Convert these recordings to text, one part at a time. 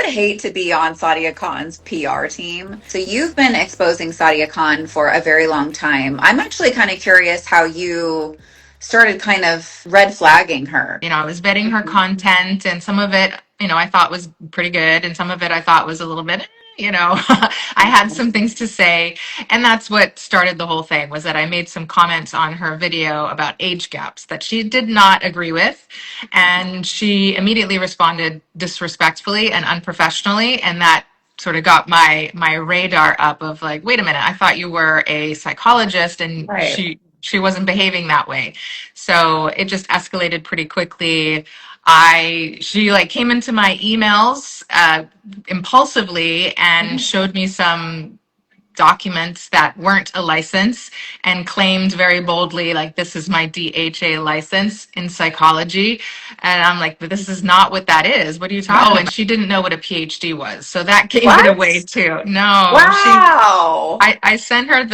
would hate to be on Sadia Khan's PR team. So you've been exposing Sadia Khan for a very long time. I'm actually kind of curious how you started kind of red flagging her. I was vetting her content, and some of it, I thought was pretty good, and some of it I thought was a little bit, I had some things to say, and that's what started the whole thing, was that I made some comments on her video about age gaps that she did not agree with, and she immediately responded disrespectfully and unprofessionally, and that sort of got my radar up of like, wait a minute, I thought you were a psychologist, and Right. she wasn't behaving that way. So it just escalated pretty quickly. She like came into my emails impulsively and showed me some documents that weren't a license and claimed very boldly, like, this is my DHA license in psychology. And I'm like, but this is not what that is. What are you talking about? Oh, and she didn't know what a PhD was. So that gave it What? away too. No, Wow. I sent her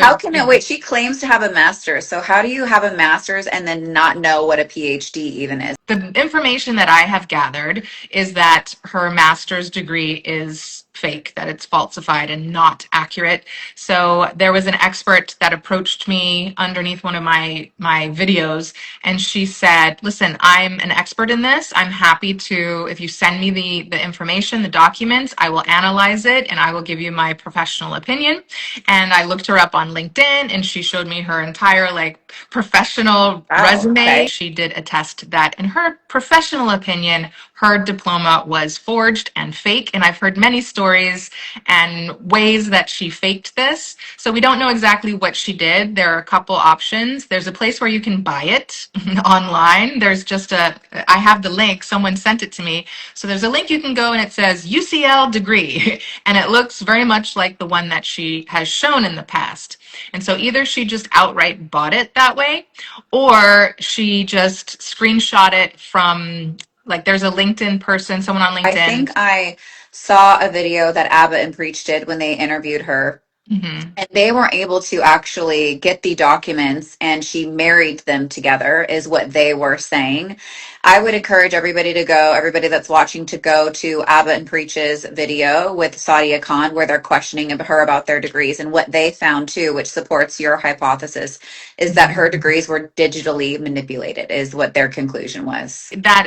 How can it wait? She claims to have a master's. So how do you have a master's and then not know what a PhD even is? the information that I have gathered is that her master's degree is fake, that it's falsified and not accurate. So there was an expert that approached me underneath one of my videos, and she said, listen, I'm an expert in this. I'm happy to, if you send me the information, the documents, I will analyze it and I will give you my professional opinion. And I looked her up on LinkedIn, and she showed me her entire like professional resume. Okay. She did attest that in her professional opinion, her diploma was forged and fake. And I've heard many stories and ways that she faked this. So we don't know exactly what she did. There are a couple options. There's a place where you can buy it online. There's just I have the link. Someone sent it to me. So there's a link you can go, and it says UCL degree. And it looks very much like the one that she has shown in the past. And so either she just outright bought it that way, or she just screenshot it from, like, there's a LinkedIn person, someone on I LinkedIn. think I saw a video that Abbott and Preach did when they interviewed her. And they weren't able to actually get the documents, and she married them together, is what they were saying. I would encourage everybody that's watching, to go to Abbott and Preach's video with Sadia Khan, where they're questioning her about their degrees. And what they found too, which supports your hypothesis, is that her degrees were digitally manipulated, is what their conclusion was. That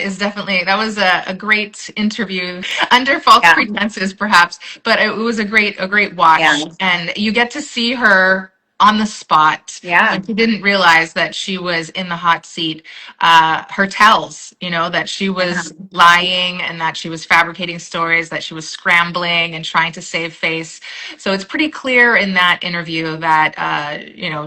was a great interview under false pretenses, perhaps, but it was a great watch. Yeah. And you get to see her on the spot. Yeah. And she didn't realize that she was in the hot seat. Her tells, that she was lying and that she was fabricating stories, that she was scrambling and trying to save face. So it's pretty clear in that interview that,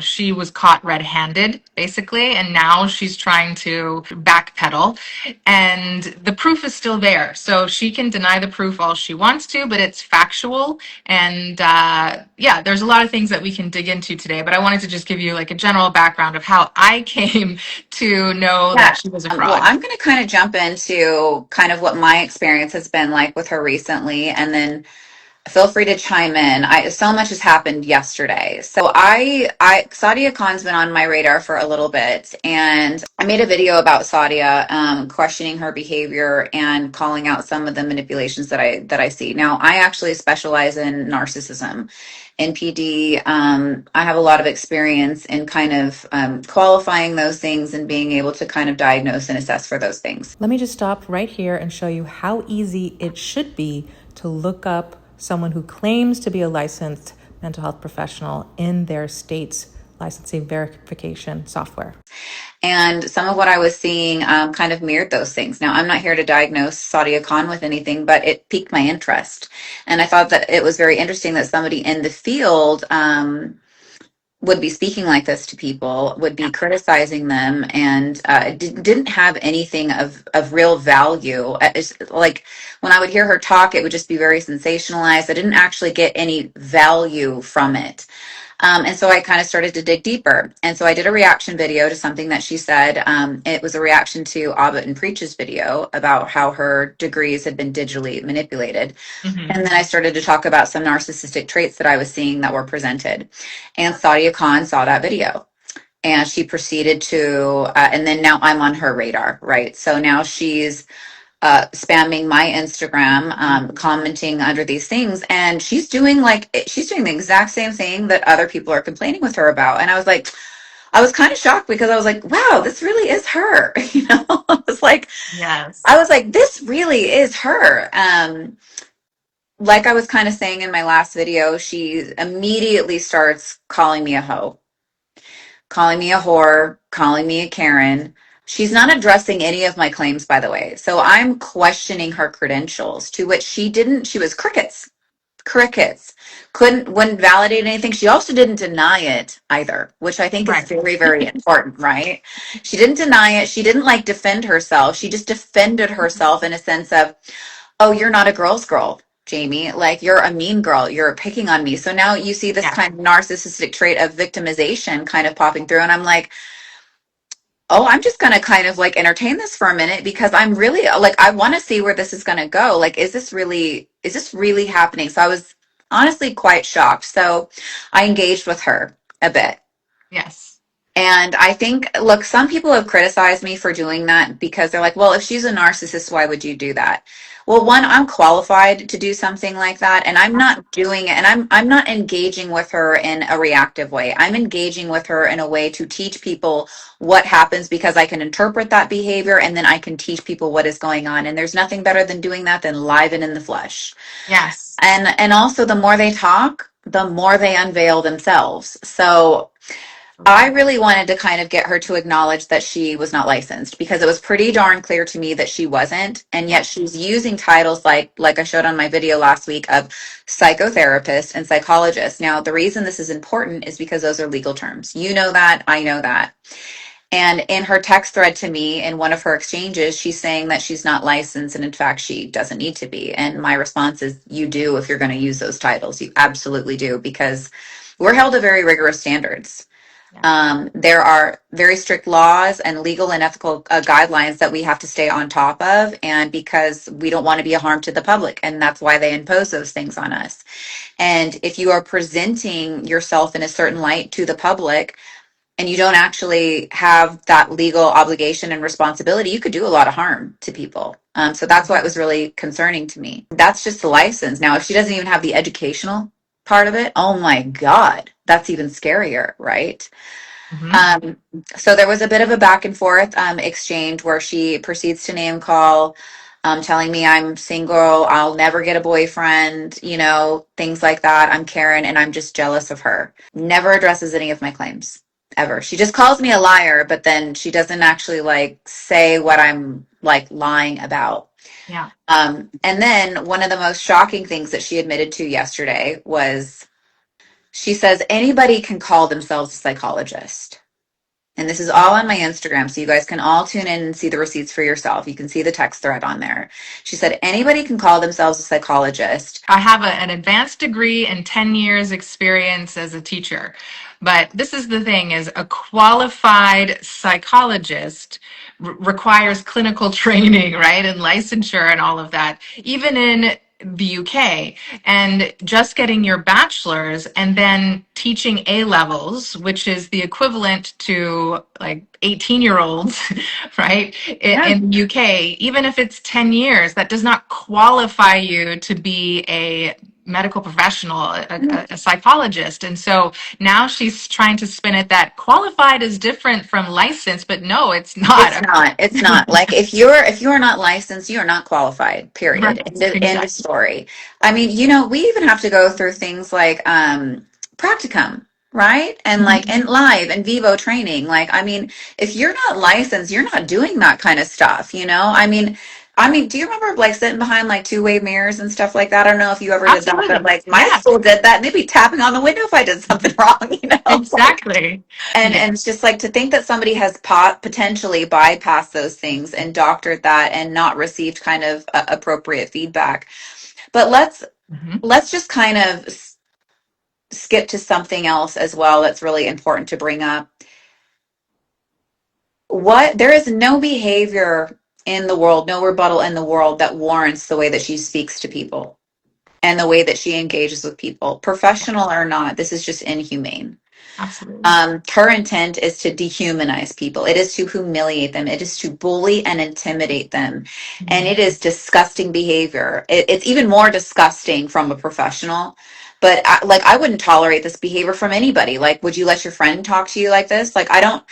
she was caught red-handed, basically, and now she's trying to backpedal. And the proof is still there. So she can deny the proof all she wants to, but it's factual. And there's a lot of things that we can dig into today, but I wanted to just give you like a general background of how I came to know that she was a fraud. Well, I'm going to kind of jump into kind of what my experience has been like with her recently, and then feel free to chime in. So much has happened yesterday. So Sadia Khan's been on my radar for a little bit, and I made a video about Sadia, questioning her behavior and calling out some of the manipulations that I see. Now, I actually specialize in narcissism. NPD, I have a lot of experience in kind of qualifying those things and being able to kind of diagnose and assess for those things. Let me just stop right here and show you how easy it should be to look up someone who claims to be a licensed mental health professional in their state's licensing verification software. And some of what I was seeing kind of mirrored those things. Now, I'm not here to diagnose Sadia Khan with anything, but it piqued my interest. And I thought that it was very interesting that somebody in the field would be speaking like this to people, would be criticizing them, and didn't have anything of real value. It's like when I would hear her talk, it would just be very sensationalized. I didn't actually get any value from it. And so I kind of started to dig deeper. And so I did a reaction video to something that she said. It was a reaction to Abbott and Preach's video about how her degrees had been digitally manipulated. And then I started to talk about some narcissistic traits that I was seeing that were presented. And Sadia Khan saw that video. And she proceeded to, and then now I'm on her radar, right? So now she's spamming my Instagram, commenting under these things. And she's doing the exact same thing that other people are complaining with her about. And I was kind of shocked because I was like, wow, this really is her. Yes. I was like, this really is her. Like I was kind of saying in my last video, she immediately starts calling me a hoe, calling me a whore, calling me a Karen. She's not addressing any of my claims, by the way. So I'm questioning her credentials, to which she didn't. She was crickets, crickets. Wouldn't validate anything. She also didn't deny it either, which I think is Right. very, very important, right? She didn't deny it. She didn't like defend herself. She just defended herself in a sense of, oh, you're not a girl's girl, Jamie. Like, you're a mean girl. You're picking on me. So now you see this Yes. kind of narcissistic trait of victimization kind of popping through. And I'm like, oh, I'm just going to kind of like entertain this for a minute because I'm really like, I want to see where this is going to go. Like, is this really happening? So I was honestly quite shocked. So I engaged with her a bit. Yes. And I think, look, some people have criticized me for doing that because they're like, well, if she's a narcissist, why would you do that? Well, one, I'm qualified to do something like that, and I'm not doing it, and I'm not engaging with her in a reactive way. I'm engaging with her in a way to teach people what happens because I can interpret that behavior and then I can teach people what is going on. And there's nothing better than doing that than live and in the flesh. Yes. And also the more they talk, the more they unveil themselves. So I Absolutely. really wanted to kind of get her to acknowledge that she was not licensed because it was pretty darn clear to me that she wasn't. And yet Yes. she's using titles like I showed on my video last week of psychotherapist and psychologist. Now, the reason this is important is because those are legal terms. You know that, I know that. And in her text thread to me, in one of her exchanges, she's saying that she's not licensed. And in fact, she doesn't need to be. And my response is, you do if you're going to use those titles. You absolutely do because we're held to very rigorous standards. Yeah. There are very strict laws and legal and ethical guidelines that we have to stay on top of. And because we don't want to be a harm to the public. And that's why they impose those things on us. And if you are presenting yourself in a certain light to the public, and you don't actually have that legal obligation and responsibility, you could do a lot of harm to people. So that's why it was really concerning to me. That's just the license. Now, if she doesn't even have the educational part of it, oh my God, that's even scarier, right? Mm-hmm. Um, so there was a bit of a back and forth exchange where she proceeds to name call, telling me I'm single, I'll never get a boyfriend, things like that. I'm Karen and I'm just jealous of her. Never addresses any of my claims ever. She just calls me a liar, but then she doesn't actually like say what I'm like lying about. Yeah. And then one of the most shocking things that she admitted to yesterday was she says anybody can call themselves a psychologist. And this is all on my Instagram, so you guys can all tune in and see the receipts for yourself. You can see the text thread on there. She said anybody can call themselves a psychologist. I have an advanced degree and 10 years experience as a teacher. But this is the thing is a qualified psychologist requires clinical training, right? And licensure and all of that. Even in the UK, and just getting your bachelor's and then teaching A levels, which is the equivalent to like 18-year-olds, right? Yeah, In the UK, even if it's 10 years, that does not qualify you to be a medical professional, a psychologist. And so now she's trying to spin it that qualified is different from licensed, but no, it's it's not. not. It's not. Like if you're not licensed, you are not qualified. Period. Right, End of exactly. story. I mean, we even have to go through things like practicum, right? And like Mhm. and live and vivo training. Like, I mean, if you're not licensed, you're not doing that kind of stuff. I mean, do you remember like sitting behind like two-way mirrors and stuff like that? I don't know if you ever did that, but Absolutely. like my Yeah, school did that and they'd be tapping on the window if I did something wrong. exactly. And Yeah. it's just like to think that somebody has potentially bypassed those things and doctored that and not received kind of appropriate feedback. But Mhm. let's just kind of skip to something else as well that's really important to bring up. What There is no behavior in the world, no rebuttal in the world that warrants the way that she speaks to people and the way that she engages with people, professional or not. This is just inhumane. Absolutely. Her intent is to dehumanize people. It is to humiliate them. It is to bully and intimidate them. And Mhm. it is disgusting behavior. It's even more disgusting from a professional. But I wouldn't tolerate this behavior from anybody. Like, would you let your friend talk to you like this? Like, I don't.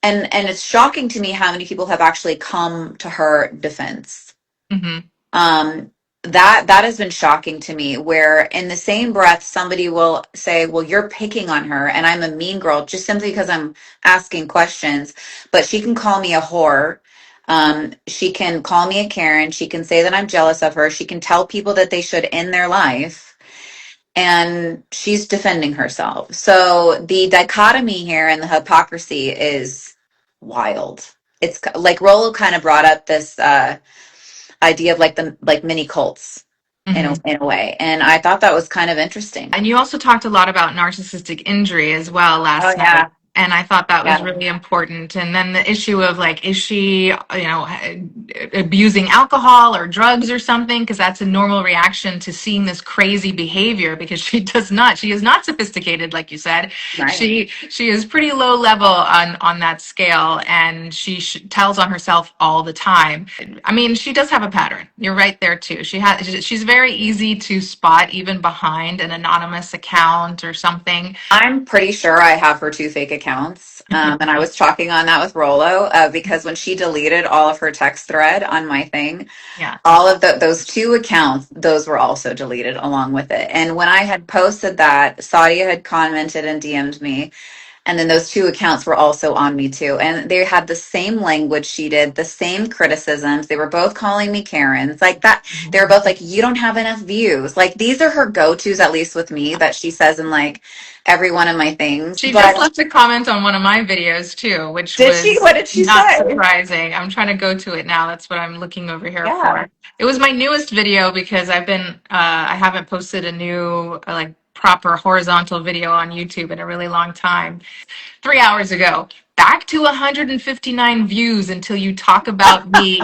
And it's shocking to me how many people have actually come to her defense. Mhm. um that has been shocking to me, where in the same breath somebody will say, well, you're picking on her and I'm a mean girl just simply because I'm asking questions. But she can call me a whore. She can call me a Karen. She can say that I'm jealous of her. She can tell people that they should end their life, and she's defending herself. So the dichotomy here and the hypocrisy is wild. It's like Rollo kind of brought up this idea of like the like mini cults Mhm. in a way, and I thought that was kind of interesting. And you also talked a lot about narcissistic injury as well Oh last night. yeah, And I thought that was yeah, really important. And then the issue of like, is she, abusing alcohol or drugs or something? Because that's a normal reaction to seeing this crazy behavior. Because she does not, she is not sophisticated, like you said. right. She is pretty low level on that scale, and she tells on herself all the time. I mean, she does have a pattern. You're right there too. She's very easy to spot even behind an anonymous account or something. I'm pretty sure I have her two fake accounts. And I was talking on that with Rollo, because when she deleted all of her text thread on my thing, Yeah. all of those two accounts, those were also deleted along with it. And when I had posted that, Sadia had commented and DM'd me. And then those two accounts were also on me too. And they had the same language she did, the same criticisms. They were both calling me Karens. Like that, they were both like, you don't have enough views. Like these are her go-tos, at least with me, that she says in like every one of my things. She just But left a comment on one of my videos too, which did she? was What did she not say? surprising. I'm trying to go to it now. That's what I'm looking over here Yeah. for. It was my newest video because I haven't posted a new, like, proper horizontal video on YouTube in a really long time. 3 hours ago. Back to 159 views until you talk about me.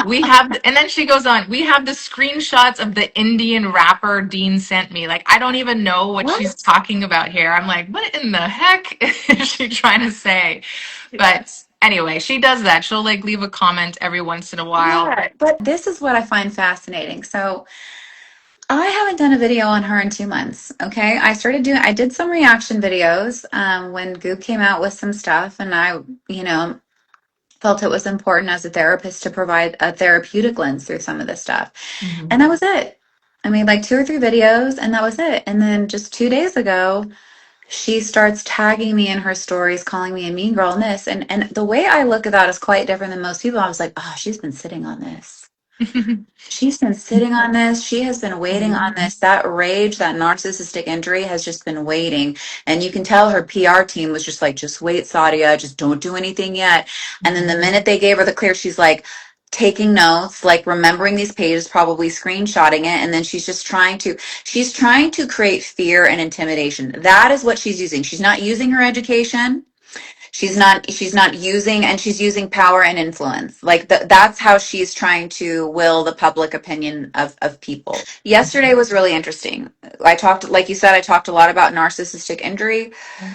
We have, and then she goes on, we have the screenshots of the Indian rapper Dean sent me. Like, I don't even know what she's What? talking about here. I'm like, what in the heck is she trying to say? But anyway, she does that. She'll like leave a comment every once in a while. Yeah. But this is what I find fascinating. So I haven't done a video on her in 2 months. Okay. I did some reaction videos when Goop came out with some stuff, and you know, felt it was important as a therapist to provide a therapeutic lens through some of this stuff. Mhm. And that was it. I made like 2 or 3 videos, and that was it. And then just 2 days ago, she starts tagging me in her stories, calling me a mean girl and this. And the way I look at that is quite different than most people. I was like, oh, she's been sitting on this. She's been sitting on this. She has been waiting on this. That rage, that narcissistic injury has just been waiting. And you can tell her PR team was just like, just wait, Sadia, just don't do anything yet. And then the minute they gave her the clear, she's like taking notes, like remembering these pages, probably screenshotting it. And then she's trying to create fear and intimidation. That is what she's using. She's not using her education. She's not using, and she's using power and influence. Like that's how she's trying to will the public opinion of people. Yesterday was really interesting. I talked, like you said, I talked a lot about narcissistic injury.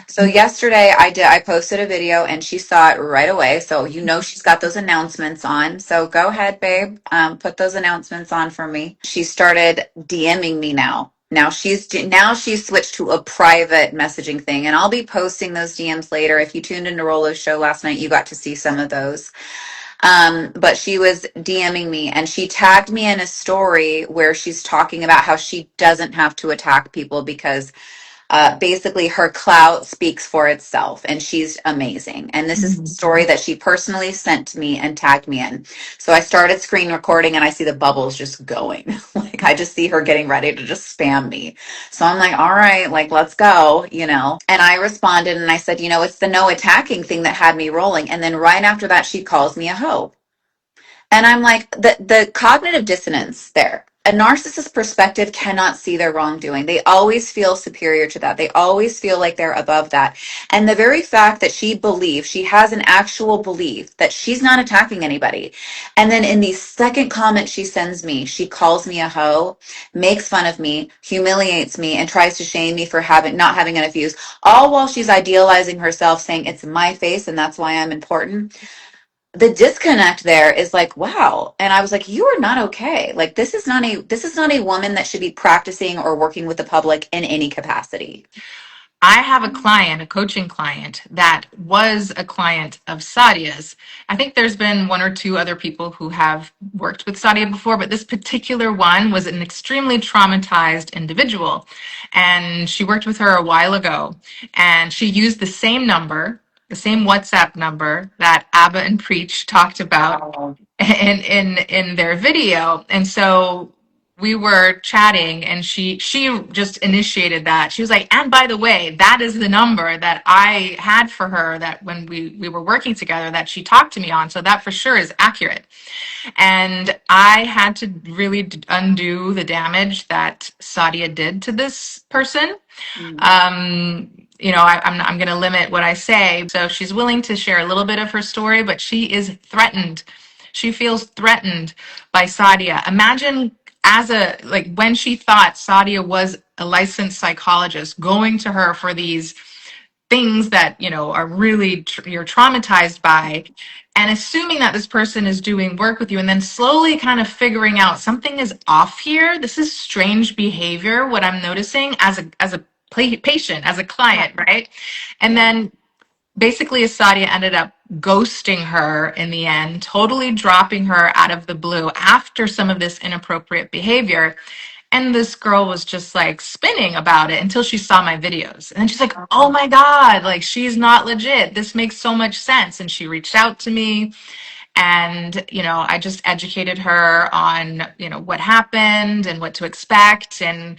So yesterday I posted a video and she saw it right away. So she's got those announcements on. So go ahead, babe. Put those announcements on for me. She started DMing me now. Now she's switched to a private messaging thing, and I'll be posting those DMs later. If you tuned into Rollo's show last night, you got to see some of those. But she was DMing me, and she tagged me in a story where she's talking about how she doesn't have to attack people because basically her clout speaks for itself, and she's amazing. And this is the Mhm. story that she personally sent to me and tagged me in. So I started screen recording, and I see the bubbles just going. Like I just see her getting ready to just spam me. So I'm like, all right, like let's go. And I responded and I said, it's the no attacking thing that had me rolling. And then right after that, she calls me a hoe. And I'm like, the cognitive dissonance there. a narcissist perspective cannot see their wrongdoing. They always feel superior to that. They always feel like they're above that. And the very fact that she believes, she has an actual belief that she's not attacking anybody. And then in the second comment she sends me, she calls me a hoe, makes fun of me, humiliates me, and tries to shame me for not having enough views, all while she's idealizing herself, saying it's my face and that's why I'm important. The disconnect there is like, wow. And I was like, you are not okay. Like, this is not a woman that should be practicing or working with the public in any capacity. I have a client, a coaching client, that was a client of Sadia's. I think there's been one or two other people who have worked with Sadia before, but this particular one was an extremely traumatized individual. And she worked with her a while ago, and she used the same number, the same WhatsApp number that Abba and Preach talked about Wow. in their video. And so we were chatting, and she just initiated that. She was like, and by the way, that is the number that I had for her, that when we were working together, that she talked to me on. So that for sure is accurate. And I had to really undo the damage that Sadia did to this person. I'm going to limit what I say. So she's willing to share a little bit of her story, but she is threatened. She feels threatened by Sadia. Imagine when she thought Sadia was a licensed psychologist, going to her for these things that, are really you're traumatized by, and assuming that this person is doing work with you, and then slowly kind of figuring out something is off here. This is strange behavior, what I'm noticing as a patient, as a client, right? And then basically Sadia ended up ghosting her in the end, totally dropping her out of the blue after some of this inappropriate behavior. And this girl was just like spinning about it until she saw my videos. And then she's like, oh my God, like she's not legit. This makes so much sense. And she reached out to me, and, I just educated her on, what happened and what to expect. And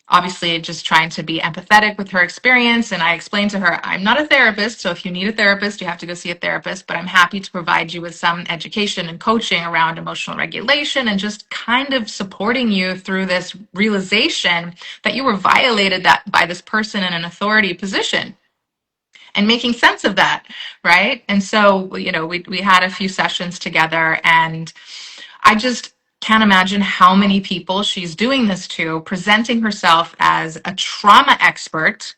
obviously just trying to be empathetic with her experience. And I explained to her, I'm not a therapist. So if you need a therapist, you have to go see a therapist, but I'm happy to provide you with some education and coaching around emotional regulation, and just kind of supporting you through this realization that you were violated that by this person in an authority position, and making sense of that. Right. And so, we had a few sessions together, and I just can't imagine how many people she's doing this to, presenting herself as a trauma expert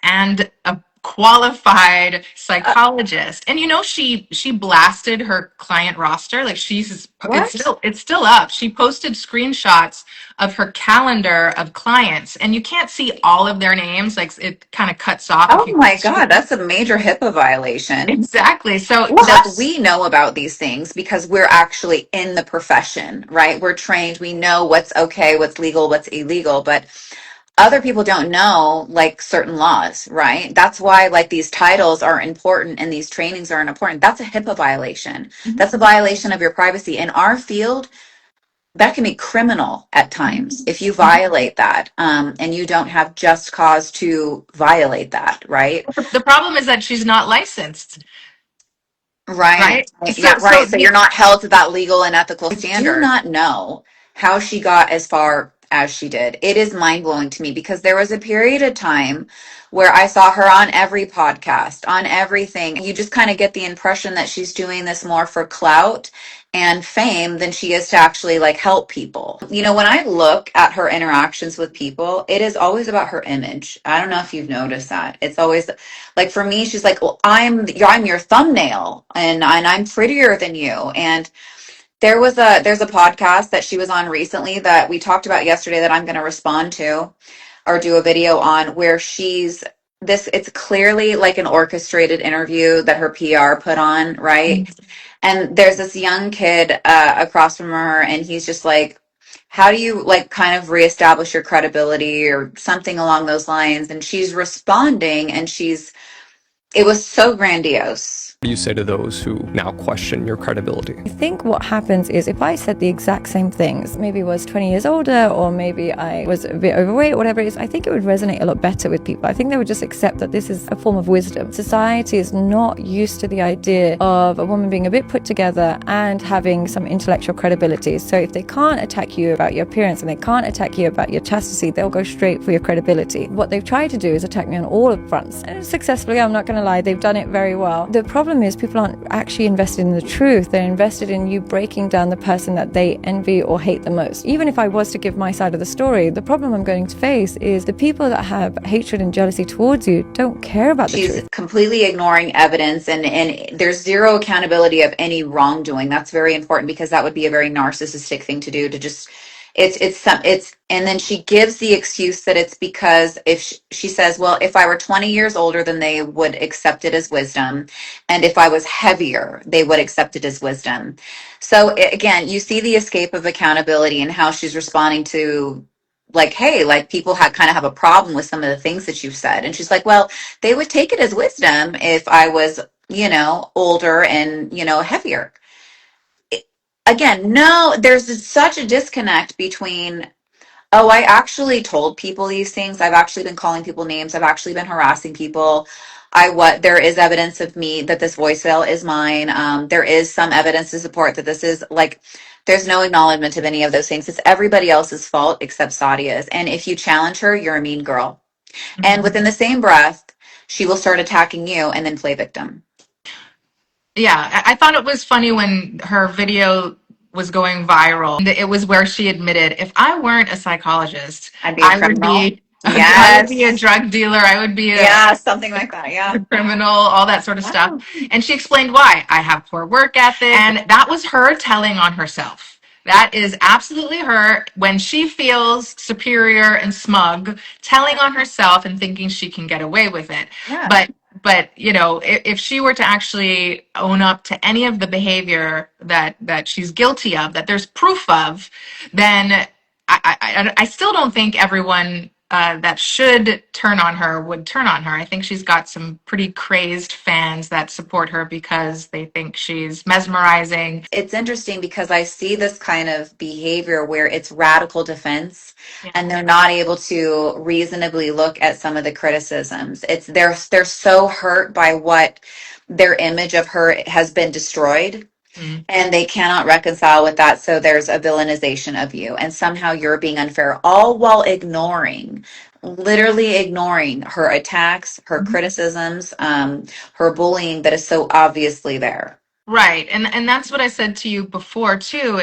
and a qualified psychologist. And she blasted her client roster. Like What? it's still up. She posted screenshots of her calendar of clients, and you can't see all of their names. Like it kind of cuts off if Oh you my God, that's a major HIPAA violation. exactly. So Look, we know about these things because we're actually in the profession, right? We're trained. We know what's okay, what's legal, what's illegal, but other people don't know like certain laws, right? That's why like these titles are important and these trainings are important. That's a HIPAA violation. That's a violation of your privacy. In our field, that can be criminal at times if you violate that, and you don't have just cause to violate that, right? the problem is that she's not licensed, Right. right? So, Yeah, so right. So you're not held to that legal and ethical standard. I do not know how she got as far as she did. It is mind blowing to me because there was a period of time where I saw her on every podcast, on everything. You just kind of get the impression that she's doing this more for clout and fame than she is to actually like help people. When I look at her interactions with people, it is always about her image. I don't know if you've noticed that. It's always like for me, she's like, well, I'm your thumbnail and I'm prettier than you. And there's a podcast that she was on recently that we talked about yesterday that I'm going to respond to or do a video on, where it's clearly like an orchestrated interview that her PR put on, right? And there's this young kid across from her, and he's just like, how do you like kind of reestablish your credibility or something along those lines? And she's responding, and it was so grandiose. What do you say to those who now question your credibility? I think what happens is if I said the exact same things, maybe I was 20 years older or maybe I was a bit overweight or whatever it is, I think it would resonate a lot better with people. I think they would just accept that this is a form of wisdom. Society is not used to the idea of a woman being a bit put together and having some intellectual credibility. So if they can't attack you about your appearance and they can't attack you about your chastity, they'll go straight for your credibility. What they've tried to do is attack me on all fronts. And successfully, I'm not going to lie, they've done it very well. The problem is people aren't actually invested in the truth. They're invested in you breaking down the person that they envy or hate the most. Even if I was to give my side of the story, the problem I'm going to face is the people that have hatred and jealousy towards you don't care about the truth. She's completely ignoring evidence, and there's zero accountability of any wrongdoing. That's very important because that would be a very narcissistic thing to do, to just and then she gives the excuse that it's because if she says, well, if I were 20 years older, then they would accept it as wisdom, and if I was heavier, they would accept it as wisdom. So again, you see the escape of accountability and how she's responding to, like, hey, like, people kind of have a problem with some of the things that you've said, and she's like, well, they would take it as wisdom if I was, older and, heavier. Again, no, there's such a disconnect between, oh, I actually told people these things. I've actually been calling people names. I've actually been harassing people. There is evidence of me that this voicemail is mine. There is some evidence to support that this is, like, there's no acknowledgement of any of those things. It's everybody else's fault except Sadia's. And if you challenge her, you're a mean girl. Mm-hmm. And within the same breath, she will start attacking you and then play victim. Yeah, I thought it was funny when her video was going viral. It was where she admitted, if I weren't a psychologist, I'd be a criminal. I would be a drug dealer. I would be something like that. Yeah. A criminal, all that sort of stuff. And she explained why. I have poor work ethic. And that was her telling on herself. That is absolutely her when she feels superior and smug, telling on herself and thinking she can get away with it. Yeah. But if she were to actually own up to any of the behavior that she's guilty of, that there's proof of, then I still don't think everyone that should turn on her would turn on her. I think she's got some pretty crazed fans that support her because they think she's mesmerizing. It's interesting because I see this kind of behavior where it's radical defense, and they're not able to reasonably look at some of the criticisms. They're so hurt by what their image of her has been destroyed. Mm-hmm. And they cannot reconcile with that. So there's a villainization of you, and somehow you're being unfair, all while literally ignoring her attacks, her mm-hmm. criticisms, her bullying that is so obviously there. Right. And that's what I said to you before too.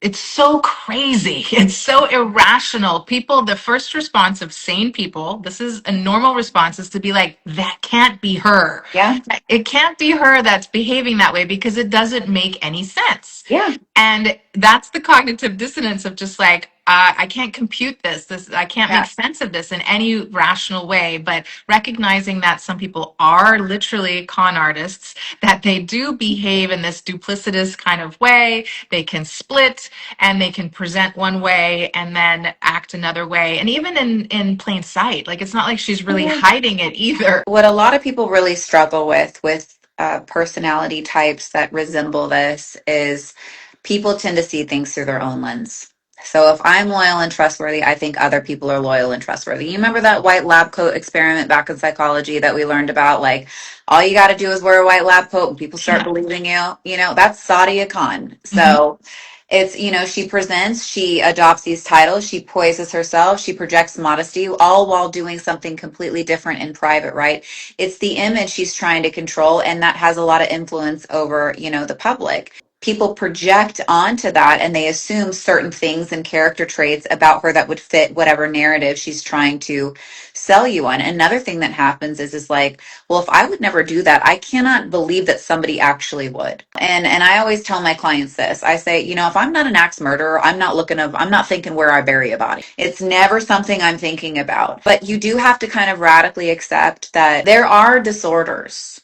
It's so crazy. It's so irrational. People, the first response of sane people, this is a normal response, is to be like, that can't be her. Yeah. It can't be her that's behaving that way because it doesn't make any sense. Yeah. And that's the cognitive dissonance of just like, I can't compute this. I can't make sense of this in any rational way, but recognizing that some people are literally con artists, that they do behave in this duplicitous kind of way. They can split and they can present one way and then act another way. And even in plain sight, like, it's not like she's really hiding it either. What a lot of people really struggle with personality types that resemble this is people tend to see things through their own lens. So if I'm loyal and trustworthy, I think other people are loyal and trustworthy. You remember that white lab coat experiment back in psychology that we learned about? Like, all you got to do is wear a white lab coat and people start believing you. That's Sadia Khan. So it's, she presents, she adopts these titles, she poises herself, she projects modesty, all while doing something completely different in private, right? It's the image she's trying to control, and that has a lot of influence over, the public. People project onto that and they assume certain things and character traits about her that would fit whatever narrative she's trying to sell you on. Another thing that happens is like, well, if I would never do that, I cannot believe that somebody actually would. And I always tell my clients this. I say, if I'm not an axe murderer, I'm not thinking where I bury a body. It's never something I'm thinking about. But you do have to kind of radically accept that there are disorders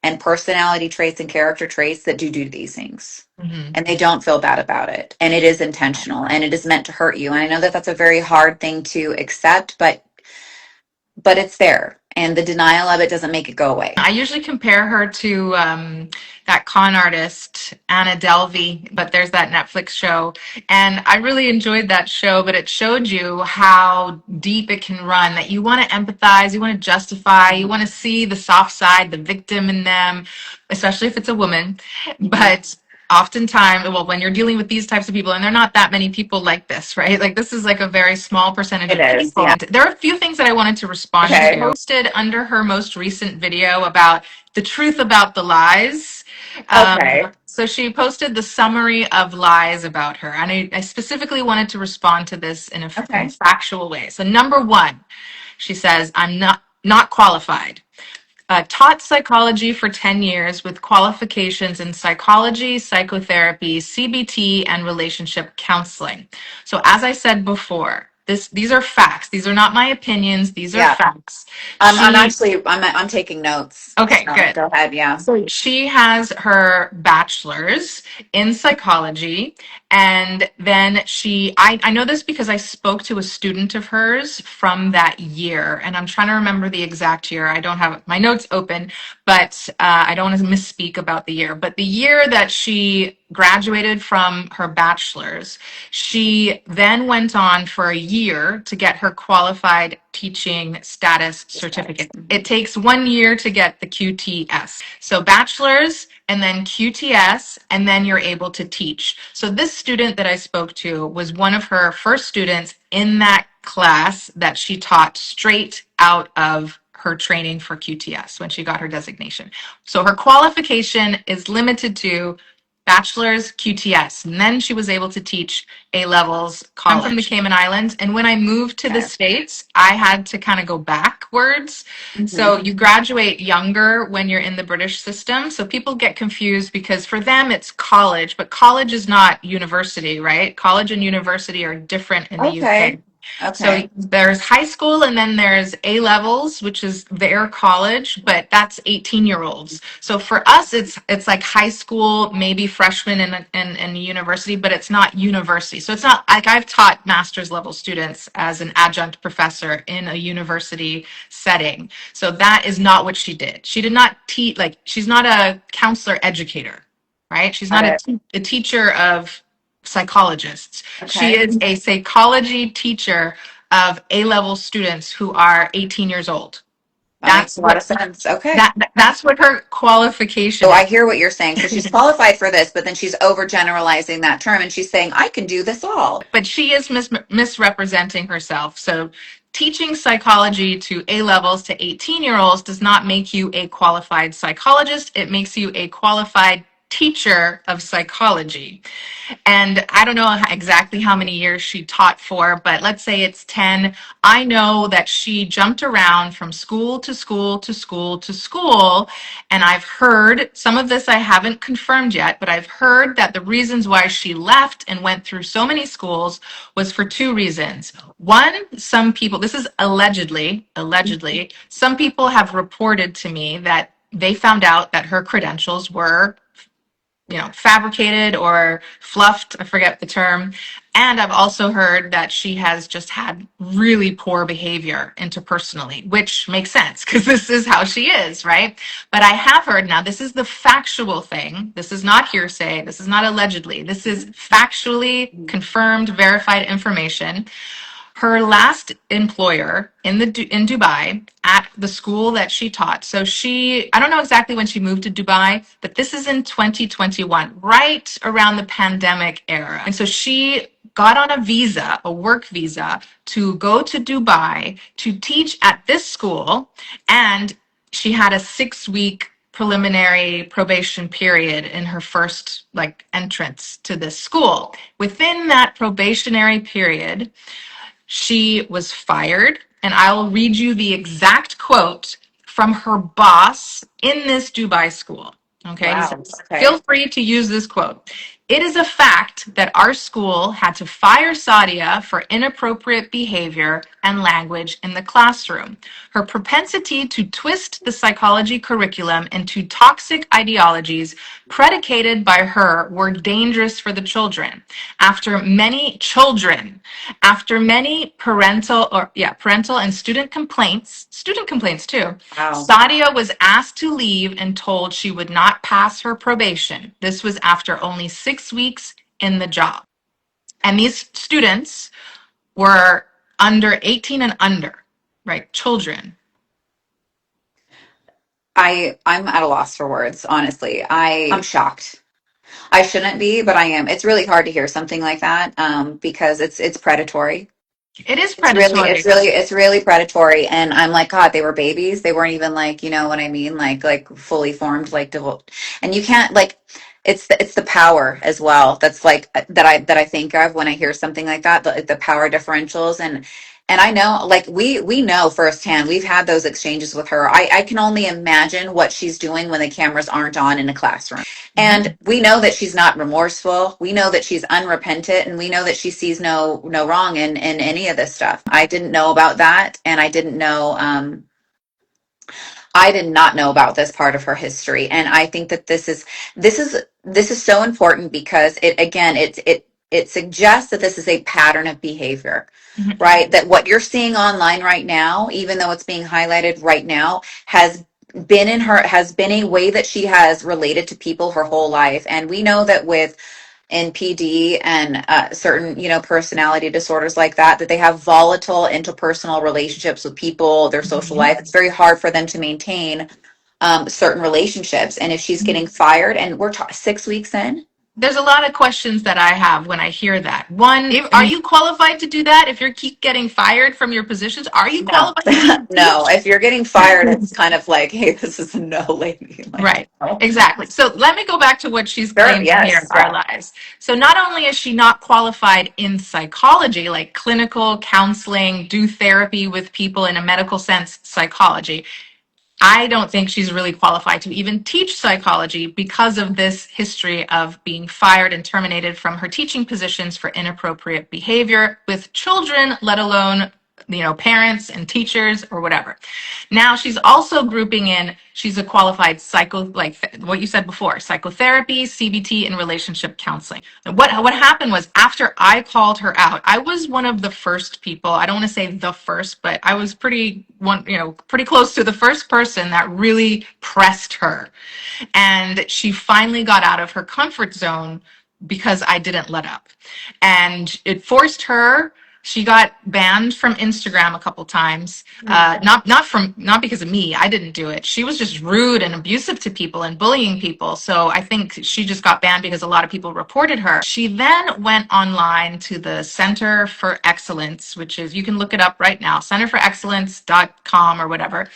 and personality traits and character traits that do these things. Mm-hmm. And they don't feel bad about it. And it is intentional and it is meant to hurt you. And I know that that's a very hard thing to accept, but it's there. And the denial of it doesn't make it go away. I usually compare her to that con artist, Anna Delvey, but there's that Netflix show. And I really enjoyed that show, but it showed you how deep it can run, that you want to empathize, you want to justify, you want to see the soft side, the victim in them, especially if it's a woman. But oftentimes, well, when you're dealing with these types of people, and there are not that many people like this, right? Like this is like a very small percentage It of is, people. yeah. There are a few things that I wanted to respond to. She posted under her most recent video about the truth about the lies. So she posted the summary of lies about her. And I specifically wanted to respond to this in a factual way. So number one, she says, I'm not qualified. Taught psychology for 10 years with qualifications in psychology, psychotherapy, CBT, and relationship counseling. So as I said before, these are facts. These are not my opinions. These are facts. I'm taking notes. Okay, So good. go ahead. Yeah. So she has her bachelor's in psychology. And then I know this because I spoke to a student of hers from that year. And I'm trying to remember the exact year. I don't have my notes open, but I don't want to misspeak about the year. But the year that she graduated from her bachelor's, she then went on for a year to get her qualified teaching status certificate. It takes 1 year to get the QTS. So bachelor's and then QTS, and then you're able to teach. So this student that I spoke to was one of her first students in that class that she taught straight out of her training for QTS when she got her designation. So her qualification is limited to bachelor's, QTS, and then she was able to teach A-levels college. I'm from the Cayman Islands, and when I moved to the States, I had to kind of go backwards. So you graduate younger when you're in the British system. So people get confused because for them it's college, but college is not university, right? College and university are different in the UK. So there's high school and then there's A-levels, which is their college, but that's 18-year-olds. So for us, it's like high school, maybe freshman in university, but it's not university. So it's not like I've taught master's level students as an adjunct professor in a university setting. So that is not what she did. She did not teach, like she's not a counselor educator, right? She's not a teacher of psychologists. She is a psychology teacher of A-level students who are 18 years old. That makes a lot of sense. Okay. That's what her qualification So is. I hear what you're saying. So she's qualified for this, but then she's overgeneralizing that term and she's saying, I can do this all. But she is misrepresenting herself. So teaching psychology to A-levels to 18-year-olds does not make you a qualified psychologist. It makes you a qualified teacher of psychology. And I don't know exactly how many years she taught for, but let's say it's 10. I know that she jumped around from school to school to school to school. And I've heard, some of this I haven't confirmed yet, but I've heard that the reasons why she left and went through so many schools was for two reasons. One, some people, this is allegedly, some people have reported to me that they found out that her credentials were fabricated or fluffed, I forget the term. And I've also heard that she has just had really poor behavior interpersonally, which makes sense because this is how she is, right? But I have heard, now this is the factual thing. This is not hearsay. This is not allegedly. This is factually confirmed, verified information. Her last employer in Dubai at the school that she taught. So I don't know exactly when she moved to Dubai, but this is in 2021, right around the pandemic era. And so she got on a visa, a work visa, to go to Dubai to teach at this school. And she had a 6-week preliminary probation period in her first entrance to this school. Within that probationary period, she was fired, and I will read you the exact quote from her boss in this Dubai school. Okay, he says, feel free to use this quote. It is a fact that our school had to fire Sadia for inappropriate behavior and language in the classroom. Her propensity to twist the psychology curriculum into toxic ideologies predicated by her were dangerous for the children. After many parental and student complaints too, Wow. Sadia was asked to leave and told she would not pass her probation. This was after only 6 weeks in the job. And these students were under 18 and under, right? Children. I'm at a loss for words, honestly. I'm shocked. I shouldn't be, but I am. It's really hard to hear something like that, because it's predatory. It is It's really, predatory. it's really predatory. And I'm like, God, they were babies. They weren't even like, you know what I mean? Like fully formed, like and you can't like, it's the power as well. That's like, that I think of when I hear something like that, the power differentials. And I know, like, we know firsthand, we've had those exchanges with her. I can only imagine what she's doing when the cameras aren't on in a classroom. And we know that she's not remorseful. We know that she's unrepentant, and we know that she sees no wrong in any of this stuff. I didn't know about that, and I did not know about this part of her history. And I think that this is so important, because it suggests that this is a pattern of behavior, right? That what you're seeing online right now, even though it's being highlighted right now, has been a way that she has related to people her whole life. And we know that with NPD and certain, personality disorders like that they have volatile interpersonal relationships with people, their social life. It's very hard for them to maintain certain relationships. And if she's getting fired, and we're 6 weeks in. There's a lot of questions that I have when I hear that. One, are you qualified to do that? If you keep getting fired from your positions, are you No, qualified to no. If you're getting fired, it's kind of like, hey, this is a no, lady. Like, Right, no. exactly. So let me go back to what she's Sure, claiming here in yes, our yeah. lives. So not only is she not qualified in psychology, like clinical counseling, do therapy with people in a medical sense, psychology, I don't think she's really qualified to even teach psychology because of this history of being fired and terminated from her teaching positions for inappropriate behavior with children, let alone, parents and teachers or whatever. Now she's also grouping in, she's a qualified what you said before, psychotherapy, CBT, and relationship counseling. And what happened was, after I called her out, I was one of the first people, I don't want to say the first, but I was pretty close to the first person that really pressed her. And she finally got out of her comfort zone because I didn't let up. And it forced her. She got banned from Instagram a couple times. Not because of me. I didn't do it. She was just rude and abusive to people and bullying people. So I think she just got banned because a lot of people reported her. She then went online to the Center for Excellence, which is, you can look it up right now, centerforexcellence.com or whatever.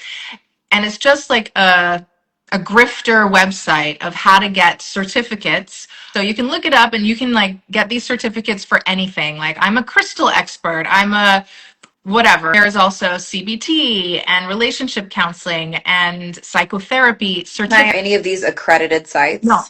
And it's just like a grifter website of how to get certificates. So you can look it up and you can get these certificates for anything. Like, I'm a crystal expert, I'm a whatever. There's also CBT and relationship counseling and psychotherapy certificates. Any of these accredited sites? No.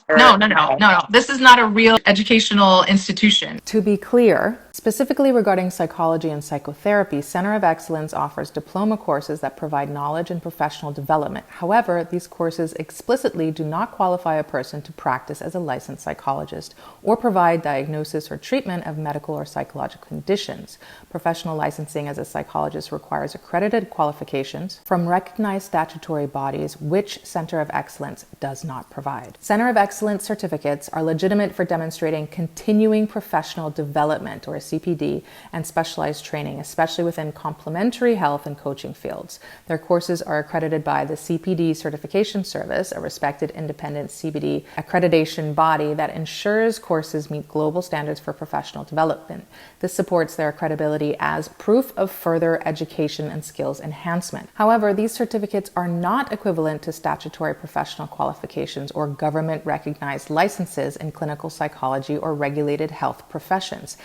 This is not a real educational institution. To be clear, specifically regarding psychology and psychotherapy, Center of Excellence offers diploma courses that provide knowledge and professional development. However, these courses explicitly do not qualify a person to practice as a licensed psychologist or provide diagnosis or treatment of medical or psychological conditions. Professional licensing as a psychologist requires accredited qualifications from recognized statutory bodies, which Center of Excellence does not provide. Center of Excellence certificates are legitimate for demonstrating continuing professional development, or CPD, and specialized training, especially within complementary health and coaching fields. Their courses are accredited by the CPD Certification Service, a respected independent CPD accreditation body that ensures courses meet global standards for professional development. This supports their credibility as proof of further education and skills enhancement. However, these certificates are not equivalent to statutory professional qualifications or government-recognized licenses in clinical psychology or regulated health professions.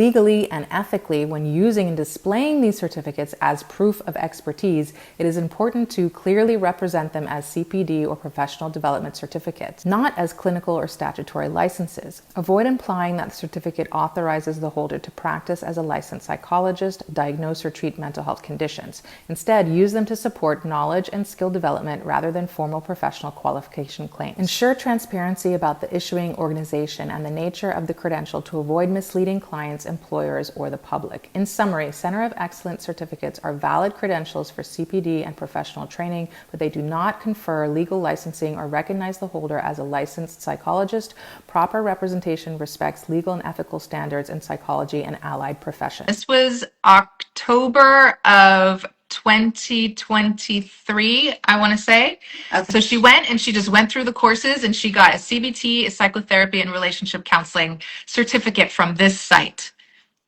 legally and ethically, when using and displaying these certificates as proof of expertise, it is important to clearly represent them as CPD or professional development certificates, not as clinical or statutory licenses. Avoid implying that the certificate authorizes the holder to practice as a licensed psychologist, diagnose or treat mental health conditions. Instead, use them to support knowledge and skill development rather than formal professional qualification claims. Ensure transparency about the issuing organization and the nature of the credential to avoid misleading clients, employers, or the public. In summary, Center of Excellence certificates are valid credentials for CPD and professional training, but they do not confer legal licensing or recognize the holder as a licensed psychologist. Proper representation respects legal and ethical standards in psychology and allied professions. This was October of 2023, I want to say. Okay. So she went and she just went through the courses and she got a CBT, a psychotherapy and relationship counseling certificate from this site,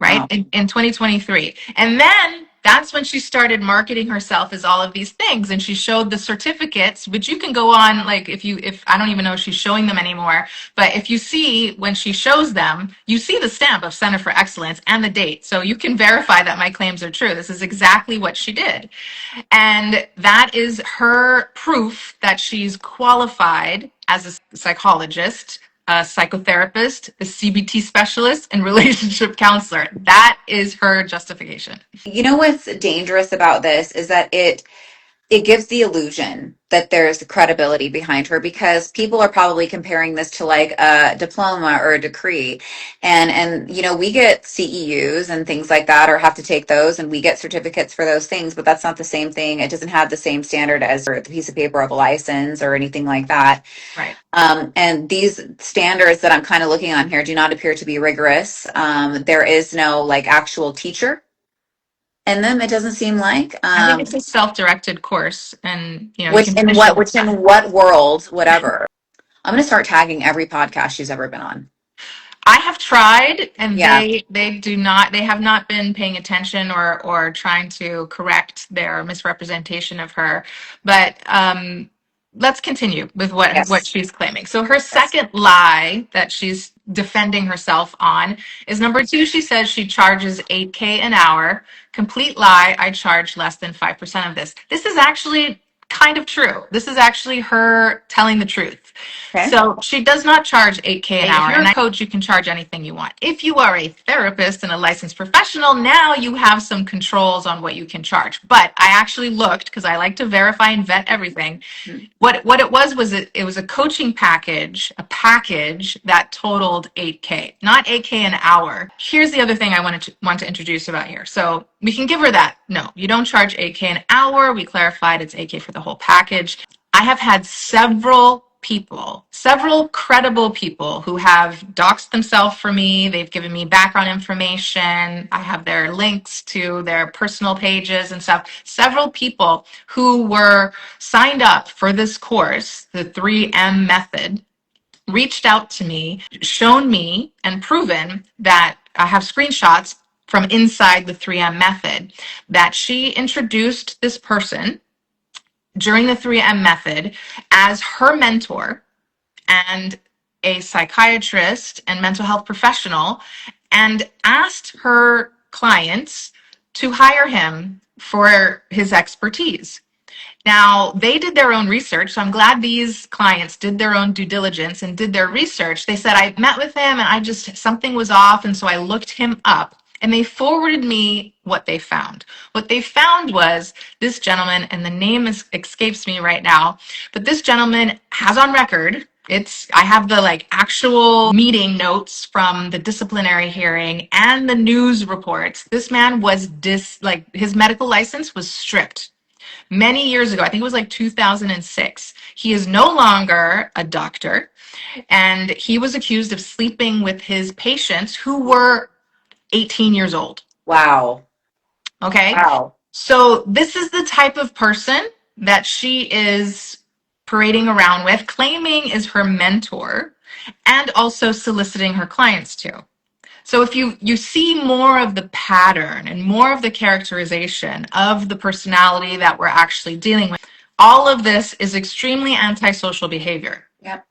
right? Wow. In 2023. And then that's when she started marketing herself as all of these things. And she showed the certificates, which you can go on, like if I don't even know if she's showing them anymore, but if you see when she shows them, you see the stamp of Center for Excellence and the date. So you can verify that my claims are true. This is exactly what she did. And that is her proof that she's qualified as a psychologist, a psychotherapist, a CBT specialist, and relationship counselor. That is her justification. You know what's dangerous about this is that it gives the illusion that there's credibility behind her, because people are probably comparing this to like a diploma or a decree. And you know, we get CEUs and things like that, or have to take those, and we get certificates for those things, but that's not the same thing. It doesn't have the same standard as the piece of paper of a license or anything like that. Right. And these standards that I'm kind of looking on here do not appear to be rigorous. There is no like actual teacher in them. It doesn't seem like. I think it's a self-directed course, and you know, you Which can in finish what it. which in what world, whatever. I'm gonna start tagging every podcast she's ever been on. I have tried, and Yeah. they have not been paying attention or trying to correct their misrepresentation of her. But let's continue with what Yes. she's claiming. So her Yes. second lie that she's defending herself on is number two. She says she charges $8K an hour. Complete lie. I charge less than 5% of this. This is actually kind of true. This is actually her telling the truth. Okay. So she does not charge $8K an hour. If you're And a coach, you can charge anything you want. If you are a therapist and a licensed professional, now you have some controls on what you can charge. But I actually looked, because I like to verify and vet everything. What it was it was a coaching package, a package that totaled $8K, not $8K an hour. Here's the other thing I want to introduce about here. So we can give her that. No, you don't charge $8K an hour. We clarified it's $8K for the whole package. I have had several credible people who have doxed themselves for me. They've given me background information. I have their links to their personal pages and stuff. Several people who were signed up for this course, the 3M method, reached out to me, shown me and proven that I have screenshots from inside the 3M method that she introduced this person during the 3M method as her mentor and a psychiatrist and mental health professional, and asked her clients to hire him for his expertise. Now, they did their own research, so I'm glad these clients did their own due diligence and did their research. They said, I met with him and something was off, and so I looked him up. And they forwarded me what they found. What they found was this gentleman, and the name escapes me right now, but this gentleman has on record, I have the actual meeting notes from the disciplinary hearing and the news reports. This man was his medical license was stripped many years ago. I think it was 2006. He is no longer a doctor, and he was accused of sleeping with his patients who were 18 years old. Wow. Okay. Wow. So this is the type of person that she is parading around with, claiming is her mentor, and also soliciting her clients to. So if you see more of the pattern and more of the characterization of the personality that we're actually dealing with, all of this is extremely antisocial behavior. Yep.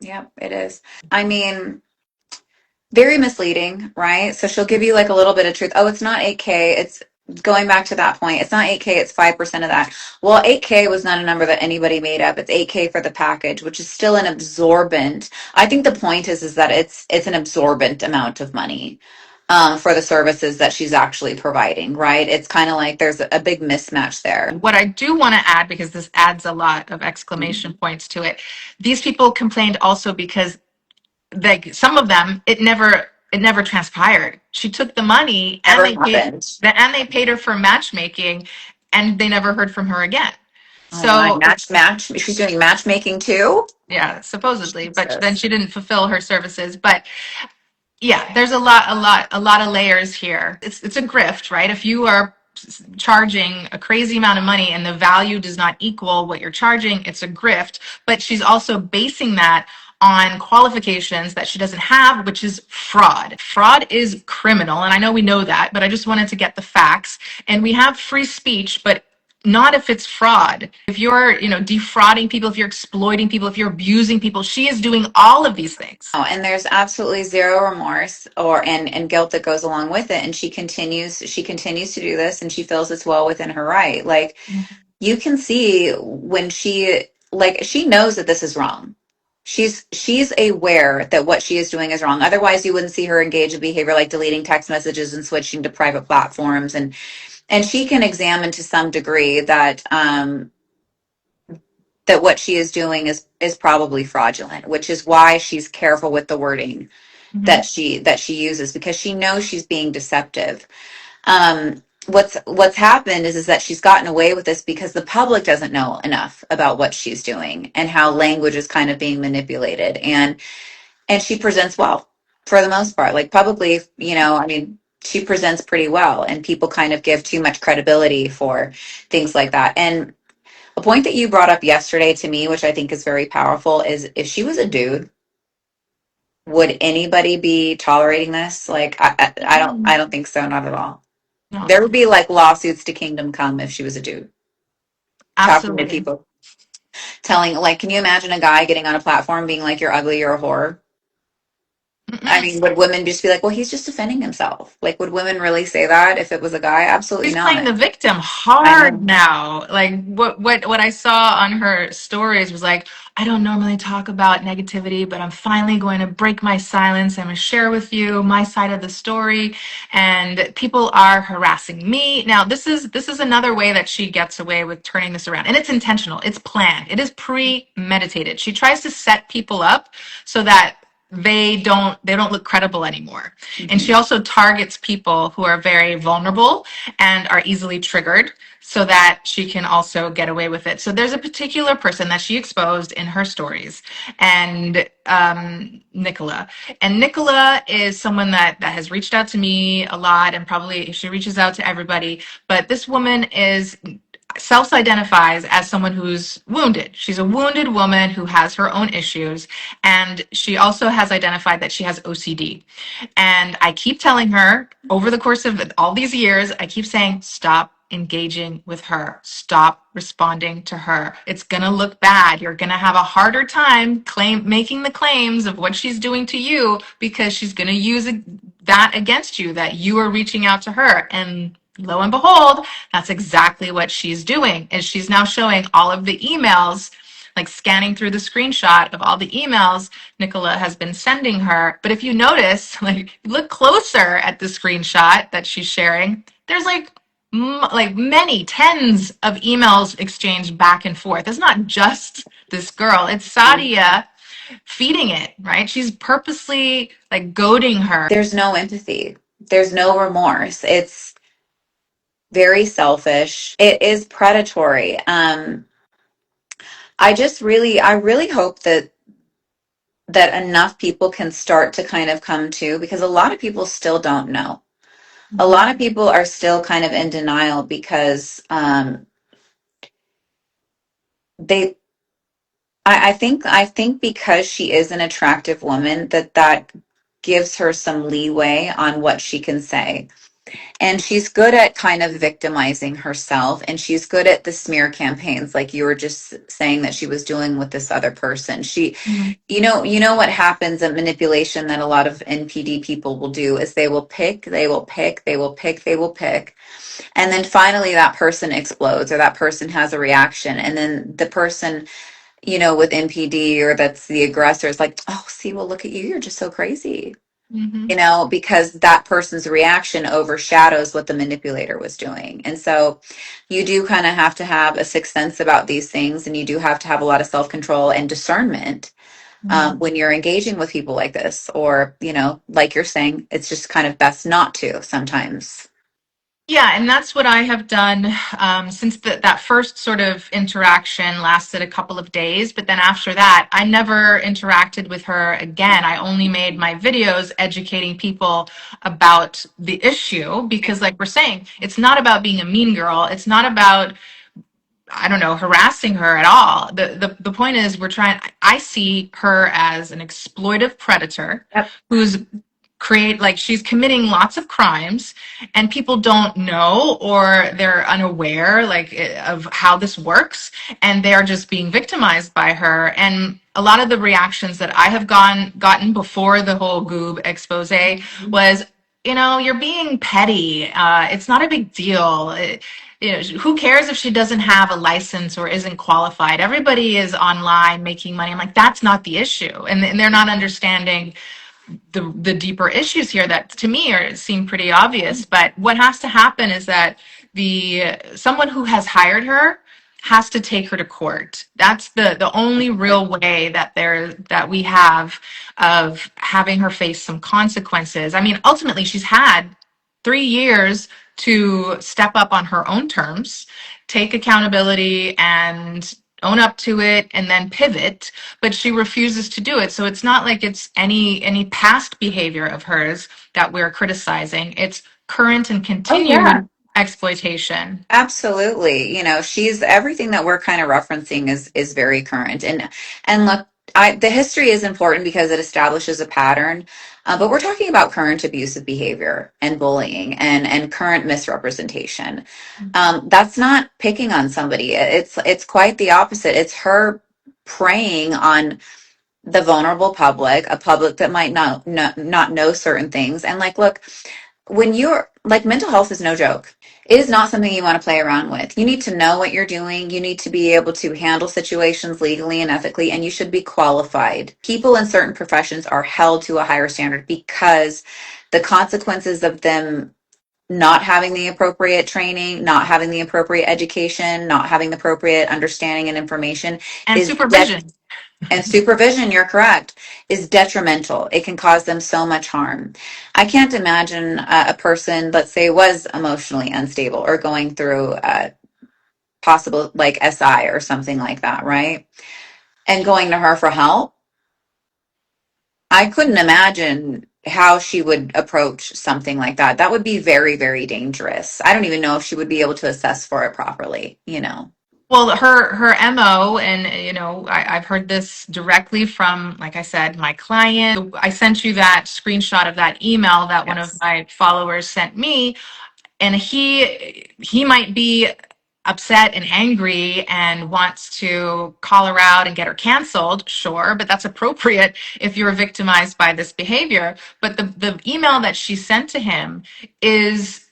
Yep, it is. I mean, Very misleading, right? So she'll give you like a little bit of truth. Oh, it's not 8K. It's going back to that point. It's not 8K, it's 5% of that. Well, 8K was not a number that anybody made up. It's 8K for the package, which is still an absorbent. I think the point is that it's an absorbent amount of money for the services that she's actually providing, right? It's kind of like there's a big mismatch there. What I do want to add, because this adds a lot of exclamation points to it, these people complained also because like some of them, it never transpired. She took the money and Never they happened. paid her for matchmaking, and they never heard from her again. Oh my, So match. She's doing matchmaking too? yeah, supposedly, but then Jesus. she didn't fulfill her services. But yeah, there's a lot of layers here. It's a grift, right? If you are charging a crazy amount of money and the value does not equal what you're charging, it's a grift. But she's also basing that on qualifications that she doesn't have, which is fraud. Fraud is criminal, and I know we know that, but I just wanted to get the facts. And we have free speech, but not if it's fraud. If you're, defrauding people, if you're exploiting people, if you're abusing people, she is doing all of these things. Oh, and there's absolutely zero remorse or and guilt that goes along with it. And she continues to do this, and she feels it's well within her right. Like you can see when she knows that this is wrong. She's aware that what she is doing is wrong. Otherwise, you wouldn't see her engage in behavior like deleting text messages and switching to private platforms. And she can examine to some degree that what she is doing is probably fraudulent, which is why she's careful with the wording Mhm. that she uses, because she knows she's being deceptive. What's happened is that she's gotten away with this because the public doesn't know enough about what she's doing and how language is kind of being manipulated, and she presents well for the most part. Like publicly, I mean, she presents pretty well, and people kind of give too much credibility for things like that. And a point that you brought up yesterday to me, which I think is very powerful, is if she was a dude, would anybody be tolerating this? Like, I don't think so, not at all. No, There would be like lawsuits to kingdom come if she was a dude talking to absolutely. people, telling, like, can you imagine a guy getting on a platform being like, you're ugly, you're a whore? I Mm-mm. mean, would women just be like, well, he's just defending himself? Like, would women really say that if it was a guy? Absolutely She's playing not. the victim I hard know. now. Like what I saw on her stories was like, I don't normally talk about negativity, but I'm finally going to break my silence. I'm going to share with you my side of the story, and people are harassing me. Now, this is another way that she gets away with turning this around. And it's intentional. It's planned. It is premeditated. She tries to set people up so that they don't look credible anymore. And she Mhm. also targets people who are very vulnerable and are easily triggered so that she can also get away with it. So there's a particular person that she exposed in her stories, and Nicola. And Nicola is someone that has reached out to me a lot, and probably she reaches out to everybody. But this woman is self-identifies as someone who's wounded. She's a wounded woman who has her own issues, and she also has identified that she has OCD. And I keep telling her over the course of all these years, I keep saying, stop engaging with her. Stop responding to her. It's going to look bad. You're going to have a harder time making the claims of what she's doing to you, because she's going to use that against you, that you are reaching out to her. And lo and behold, that's exactly what she's doing. Is she's now showing all of the emails, like scanning through the screenshot of all the emails Nicola has been sending her. But if you notice, like look closer at the screenshot that she's sharing, there's like many tens of emails exchanged back and forth. It's not just this girl, it's Sadia feeding it, right? She's purposely like goading her. There's no empathy. There's no remorse. It's very selfish. It is predatory. I really hope that enough people can start to kind of come to, because a lot of people still don't know. A lot of people are still kind of in denial because they I think because she is an attractive woman, that gives her some leeway on what she can say. And she's good at kind of victimizing herself, and she's good at the smear campaigns, like you were just saying that she was doing with this other person. Mhm. You know what happens in manipulation that a lot of NPD people will do is they will pick, they will pick, they will pick, they will pick. And then finally that person explodes or that person has a reaction. And then the person, with NPD or that's the aggressor is like, oh, see, well, look at you. You're just so crazy, Mhm. because that person's reaction overshadows what the manipulator was doing. And so you do kind of have to have a sixth sense about these things. And you do have to have a lot of self control and discernment Mhm. when you're engaging with people like this. Or, like you're saying, it's just kind of best not to sometimes. Yeah, and that's what I have done since that first sort of interaction lasted a couple of days. But then after that, I never interacted with her again. I only made my videos educating people about the issue because, like we're saying, it's not about being a mean girl. It's not about, I don't know, harassing her at all. The point is I see her as an exploitive predator Yep. who's she's committing lots of crimes and people don't know or they're unaware of how this works, and they're just being victimized by her. And a lot of the reactions that I have gotten before the whole Goob expose was, you're being petty. It's not a big deal. Who cares if she doesn't have a license or isn't qualified? Everybody is online making money. I'm like, that's not the issue. And they're not understanding the deeper issues here that to me seem pretty obvious. But what has to happen is that the someone who has hired her has to take her to court. That's the only real way that we have of having her face some consequences. I mean, ultimately, she's had 3 years to step up on her own terms, take accountability, and own up to it, and then pivot. But she refuses to do it. So it's not like it's any past behavior of hers that we're criticizing. It's current and Oh, yeah. continued exploitation. Absolutely. She's everything that we're kind of referencing is very current. And look, the history is important because it establishes a pattern. But we're talking about current abusive behavior and bullying and current misrepresentation. That's not picking on somebody. It's quite the opposite. It's her preying on the vulnerable public, a public that might not know certain things. And like, look, when you're like, mental health is no joke. It is not something you want to play around with. You need to know what you're doing. You need to be able to handle situations legally and ethically, and you should be qualified. People in certain professions are held to a higher standard because the consequences of them not having the appropriate training, not having the appropriate education, not having the appropriate understanding and information And is supervision. and supervision, you're correct, is detrimental. It can cause them so much harm. I can't imagine a person, let's say, was emotionally unstable or going through possible like SI or something like that, right? And going to her for help. I couldn't imagine how she would approach something like that. That would be very, very dangerous. I don't even know if she would be able to assess for it properly. Well, her MO, and I've heard this directly from, like I said, my client. I sent you that screenshot of that email that one of Yes. my followers sent me, and he might be upset and angry and wants to call her out and get her canceled, sure, but that's appropriate if you're victimized by this behavior. But the email that she sent to him is,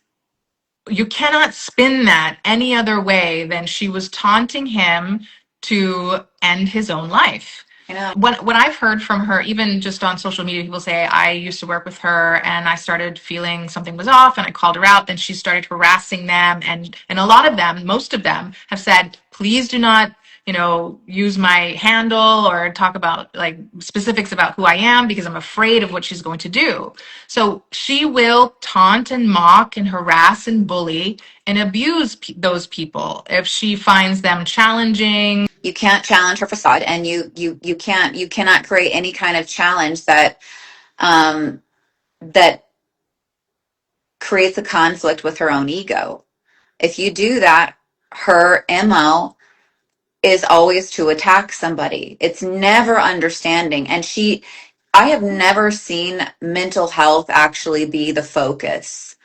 you cannot spin that any other way than she was taunting him to end his own life. You know, What I've heard from her, even just on social media, people say, I used to work with her and I started feeling something was off and I called her out. Then she started harassing them. And a lot of them, most of them have said, please do not, use my handle or talk about like specifics about who I am because I'm afraid of what she's going to do. So she will taunt and mock and harass and bully and abuse those people if she finds them challenging. you can't challenge her facade, and you cannot create any kind of challenge um that creates a conflict with her own ego. If you do that, her MO is always to attack somebody. It's never understanding. And I have never seen mental health actually be the focus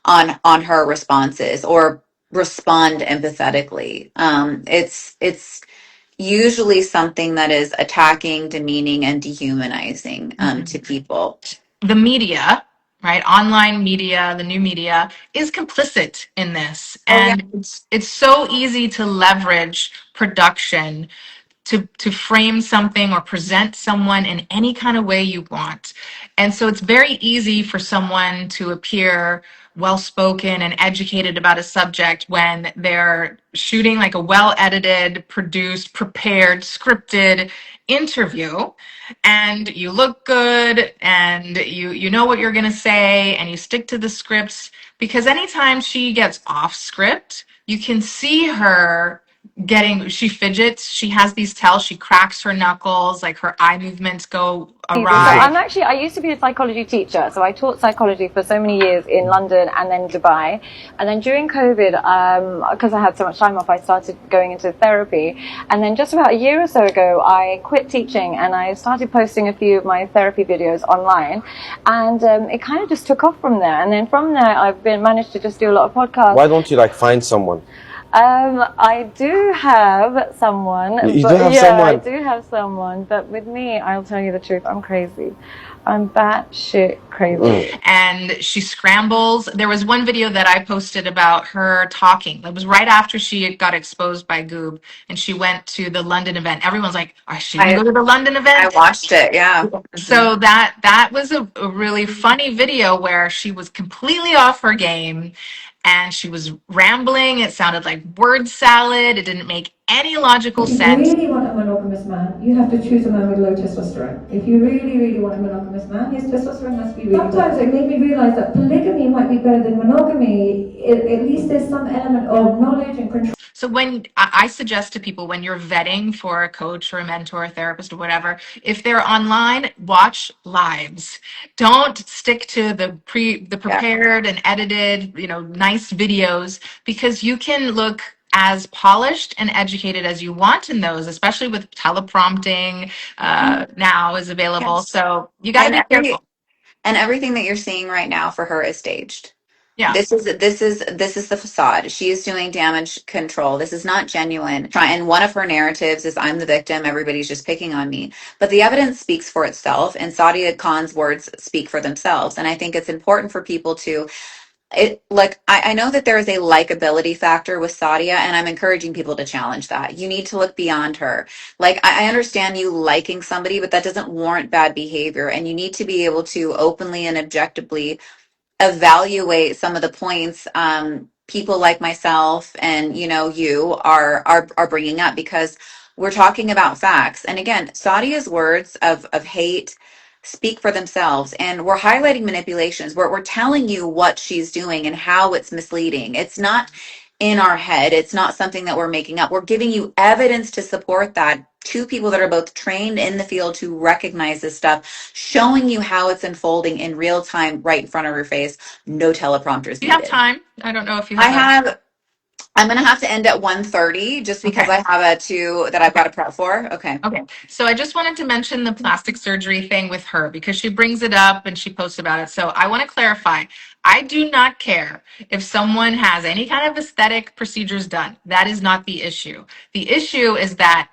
on her responses or respond empathetically. It's usually something that is attacking, demeaning, and dehumanizing to people. The media, right? Online media, the new media is complicit in this. And it's so easy to leverage production to frame something or present someone in any kind of way you want. And so it's very easy for someone to appear well spoken and educated about a subject when they're shooting like a well edited, produced, prepared, scripted interview, and you look good and you know what you're going to say and you stick to the scripts, because anytime she gets off script, you can see her she fidgets, she has these tells, she cracks her knuckles, like her eye movements go awry. I used to be a psychology teacher, so I taught psychology for so many years in London and then Dubai. And then during COVID, because I had so much time off, I started going into therapy. And then just about a year or so ago, I quit teaching and I started posting a few of my therapy videos online. And it kind of just took off from there. And then from there, I've managed to just do a lot of podcasts. Why don't you find someone? I do have someone. You do have someone? I do have someone, but with me, I'll tell you the truth, I'm crazy. I'm batshit crazy. And she scrambles. There was one video that I posted about her talking. It was right after she got exposed by Goob, and she went to the London event. Everyone's like, "Oh, she didn't go to the London event?" I watched it, yeah. So that was a really funny video where she was completely off her game. And she was rambling. It sounded like word salad. It didn't make any logical sense. If you really want a monogamous man, you have to choose a man with low testosterone. If you really, really want a monogamous man, his testosterone must be really low. Sometimes it made me realize that polygamy might be better than monogamy. At least there's some element of knowledge and control. So when I suggest to people, when you're vetting for a coach or a mentor, a therapist or whatever, if they're online, watch lives. Don't stick to the prepared and edited, nice videos, because you can look as polished and educated as you want in those, especially with teleprompting now is available. Yes. So you got to be careful. And everything that you're seeing right now for her is staged. Yeah. This is the facade. She is doing damage control. This is not genuine. And one of her narratives is, I'm the victim, everybody's just picking on me. But the evidence speaks for itself, and Sadia Khan's words speak for themselves. And I think it's important for people to I know that there is a likability factor with Sadia, and I'm encouraging people to challenge that. You need to look beyond her. I understand you liking somebody, but that doesn't warrant bad behavior. And you need to be able to openly and objectively evaluate some of the points people like myself and you are bringing up, because we're talking about facts. And again, Sadia's words of hate speak for themselves, and we're highlighting manipulations. We're telling you what she's doing and how it's misleading. It's not in our head. It's not something that we're making up. We're giving you evidence to support that. Two people that are both trained in the field to recognize this stuff, showing you how it's unfolding in real time right in front of your face. No teleprompters Do you have needed. time? I don't know if you have. I'm going to have to end at 1:30 just because I have a two that I've got to prep for. Okay. So I just wanted to mention the plastic surgery thing with her because she brings it up and she posts about it. So I want to clarify. I do not care if someone has any kind of aesthetic procedures done. That is not the issue. The issue is that,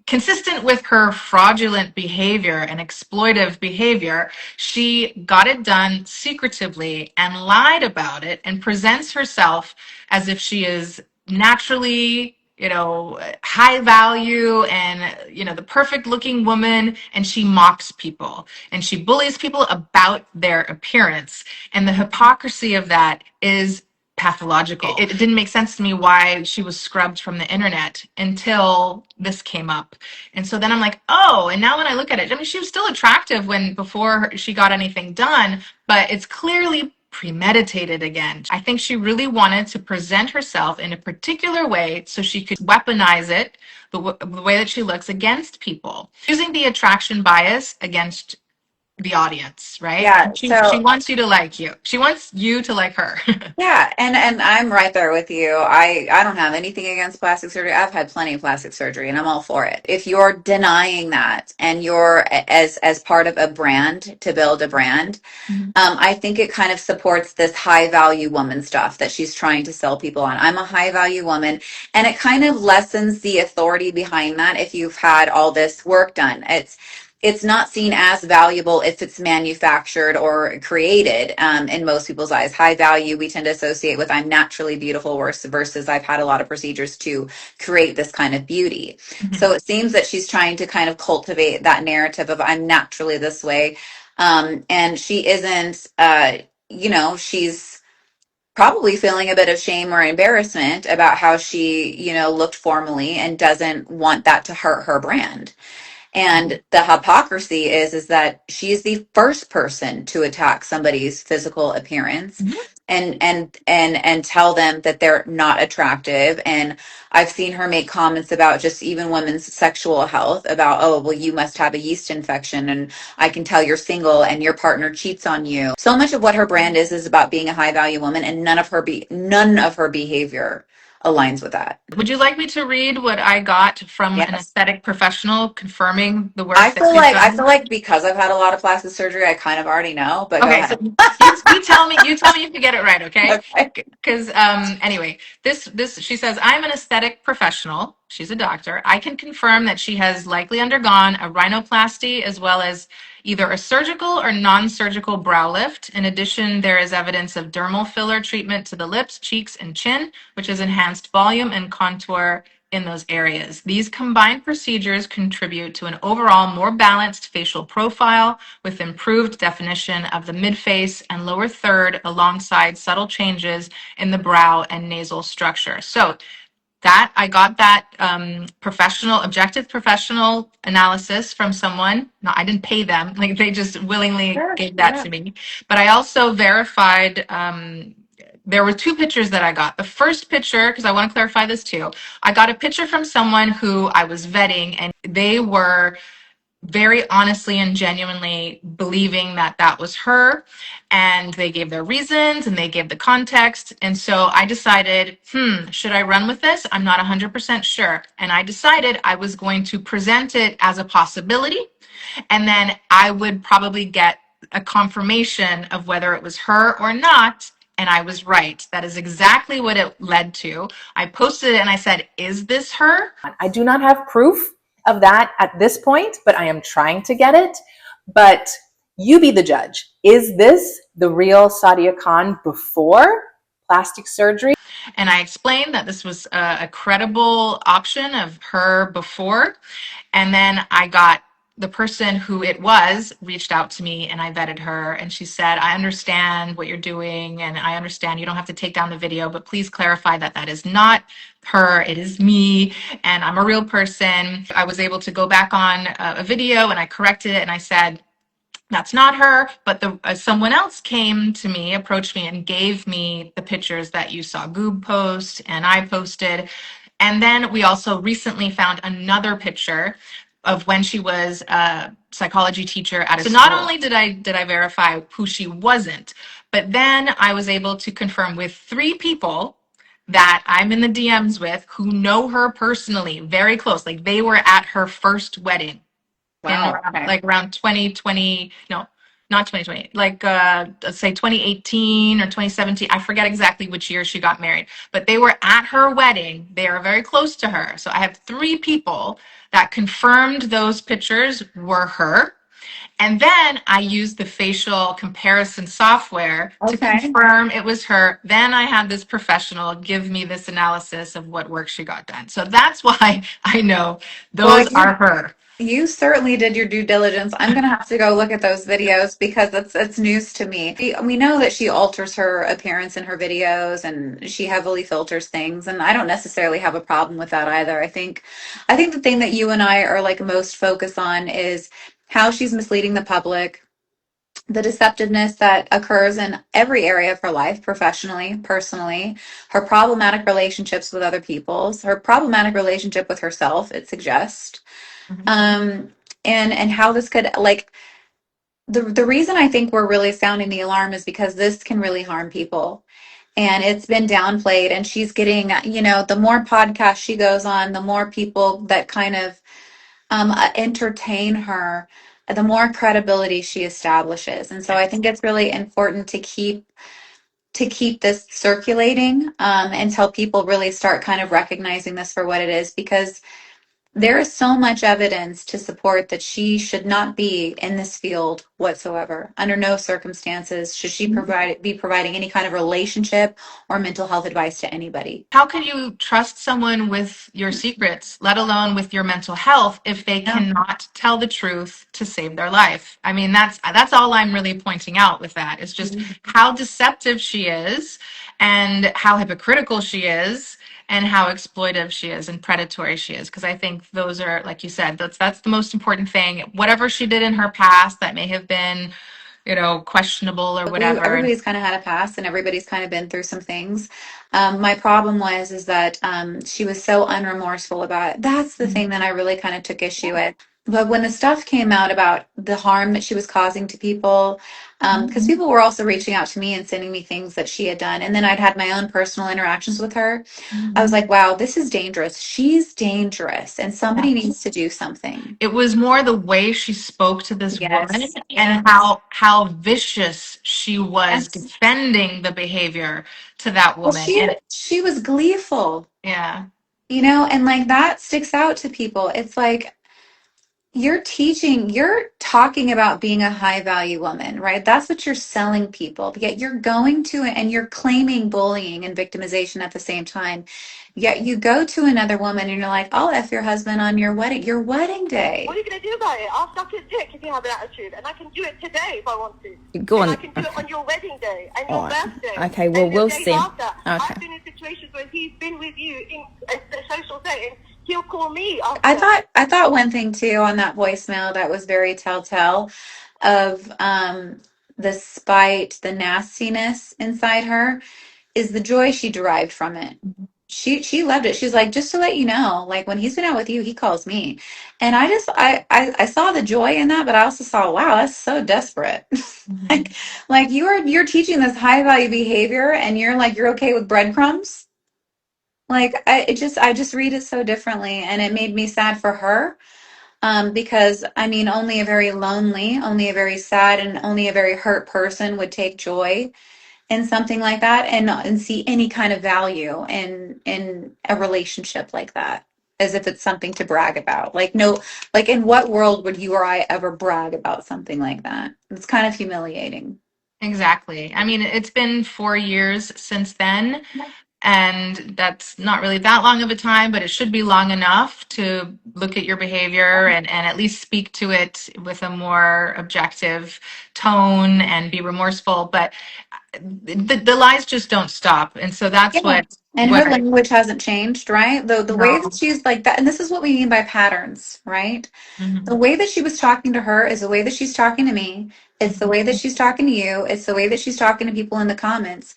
consistent with her fraudulent behavior and exploitive behavior, she got it done secretively and lied about it and presents herself as if she is naturally, high value and, the perfect looking woman. And she mocks people and she bullies people about their appearance. And the hypocrisy of that is pathological. It didn't make sense to me why she was scrubbed from the internet until this came up. And so then I'm like, oh, and now when I look at it, I mean, she was still attractive before she got anything done, but it's clearly premeditated again. I think she really wanted to present herself in a particular way so she could weaponize it, the way that she looks, against people, using the attraction bias against the audience, right? Yeah. She So wants you to like you. She wants you to like her. yeah, and I'm right there with you. I don't have anything against plastic surgery. I've had plenty of plastic surgery and I'm all for it. If you're denying that and you're as part of a brand to build a brand, I think it kind of supports this high value woman stuff that she's trying to sell people on. I'm a high value woman, and it kind of lessens the authority behind that if you've had all this work done. It's not seen as valuable if it's manufactured or created in most people's eyes. High value we tend to associate with I'm naturally beautiful versus I've had a lot of procedures to create this kind of beauty. So it seems that she's trying to kind of cultivate that narrative of I'm naturally this way, and she isn't, she's probably feeling a bit of shame or embarrassment about how she, looked formally and doesn't want that to hurt her brand. And the hypocrisy is that she's the first person to attack somebody's physical appearance and tell them that they're not attractive. And I've seen her make comments about just even women's sexual health about, oh, well, you must have a yeast infection and I can tell you're single and your partner cheats on you. So much of what her brand is about being a high value woman, and none of her behavior aligns with that. Would you like me to read what I got from an Yes. aesthetic professional confirming the I work that feel she's like I done? feel like because I've had a lot of plastic surgery, I kind of already know, but go Okay, so ahead. you tell me if you get it right, okay? Okay. Because anyway, this she says I'm an aesthetic professional. She's a doctor. I can confirm that she has likely undergone a rhinoplasty as well as either a surgical or non-surgical brow lift. In addition, there is evidence of dermal filler treatment to the lips, cheeks, and chin, which has enhanced volume and contour in those areas. These combined procedures contribute to an overall more balanced facial profile with improved definition of the midface and lower third alongside subtle changes in the brow and nasal structure. So that I got that objective professional analysis from someone. No, I didn't pay them. Like they just willingly Sure. gave that Yeah. to me. But I also verified. There were two pictures that I got. The first picture, because I want to clarify this too, I got a picture from someone who I was vetting, and they were very honestly and genuinely believing that that was her, and they gave their reasons and they gave the context. And so I decided, should I run with this? I'm not 100% sure. And I decided I was going to present it as a possibility, and then I would probably get a confirmation of whether it was her or not. And I was right. That is exactly what it led to. I posted it and I said, is this her? I do not have proof of that at this point, but I am trying to get it. But you be the judge. Is this the real Sadia Khan before plastic surgery? And I explained that this was a credible option of her before. And then I got the person who it was reached out to me and I vetted her, and she said, I understand what you're doing and I understand you don't have to take down the video, but please clarify that that is not her, it is me, and I'm a real person. I was able to go back on a video and I corrected it and I said, that's not her, but someone else came to me, approached me, and gave me the pictures that you saw Goob post and I posted. And then we also recently found another picture of when she was a psychology teacher at a school. So not only did I verify who she wasn't, but then I was able to confirm with three people that I'm in the DMs with who know her personally, very close. Like they were at her first wedding Wow. Okay. like around 2020, no, not 2020, like let's say 2018 or 2017. I forget exactly which year she got married, but they were at her wedding. They are very close to her. So I have three people that confirmed those pictures were her. And then I used the facial comparison software to Okay. confirm it was her. Then I had this professional give me this analysis of what work she got done. So that's why I know Well, those are her. you certainly did your due diligence. I'm gonna have to go look at those videos because it's news to me. We know that she alters her appearance in her videos and she heavily filters things, and I don't necessarily have a problem with that either. I think the thing that you and I are like most focused on is how she's misleading the public, the deceptiveness that occurs in every area of her life, professionally, personally, her problematic relationships with other people, her problematic relationship with herself, it suggests, Mhm. um, and how this could, like, the reason I think we're really sounding the alarm is because this can really harm people. And it's been downplayed, and she's getting, the more podcasts she goes on, the more people that kind of entertain her, the more credibility she establishes. And so I think it's really important to keep this circulating, until people really start kind of recognizing this for what it is, because there is so much evidence to support that she should not be in this field whatsoever. Under no circumstances should she be providing any kind of relationship or mental health advice to anybody. How can you trust someone with your secrets, let alone with your mental health, if they Yeah. cannot tell the truth to save their life? I mean, that's all I'm really pointing out with that. Is just how deceptive she is, and how hypocritical she is, and how exploitive she is and predatory she is. Because I think those are, like you said, that's the most important thing. Whatever she did in her past that may have been, questionable or whatever. Everybody's kind of had a past, and everybody's kind of been through some things. My problem is that she was so unremorseful about it. That's the thing that I really kind of took issue with. But when the stuff came out about the harm that she was causing to people, because people were also reaching out to me and sending me things that she had done, and then I'd had my own personal interactions with her, I was like, wow, this is dangerous. She's dangerous, and somebody needs to do something. It was more the way she spoke to this woman, Yes. and how vicious she was Yes. defending the behavior to that Well, woman. she was gleeful, Yeah. and like that sticks out to people. It's like you're talking about being a high value woman, right? That's what you're selling people. Yet you're going to and you're claiming bullying and victimization at the same time. Yet you go to another woman and you're like, I'll F your husband on your wedding day. What are you going to do about it? I'll suck his dick if you have an attitude, and I can do it today if I want to. Go on. And I can do it on your wedding day and your birthday. Okay, well, and the we'll days see. After. Okay. I've been in situations where he's been with you in a social setting. He'll call me after. I thought one thing too on that voicemail that was very telltale of the spite, the nastiness inside her is the joy she derived from it. She loved it. She was like, just to let you know, like when he's been out with you, he calls me. And I saw the joy in that, but I also saw, wow, that's so desperate. like you're teaching this high value behavior and you're okay with breadcrumbs. Like I just read it so differently, and it made me sad for her. Because I mean, only a very lonely, only a very sad, and only a very hurt person would take joy in something like that, and see any kind of value in a relationship like that, as if it's something to brag about. Like no, like in what world would you or I ever brag about something like that? It's kind of humiliating. Exactly. I mean, it's been 4 years since then, and that's not really that long of a time, but it should be long enough to look at your behavior and at least speak to it with a more objective tone and be remorseful. But the lies just don't stop. And so that's Yeah. And what her language hasn't changed, right? The way no. that she's like that, and this is what we mean by patterns, right? The way that she was talking to her is the way that she's talking to me. It's the way that she's talking to you. It's the way that she's talking to people in the comments.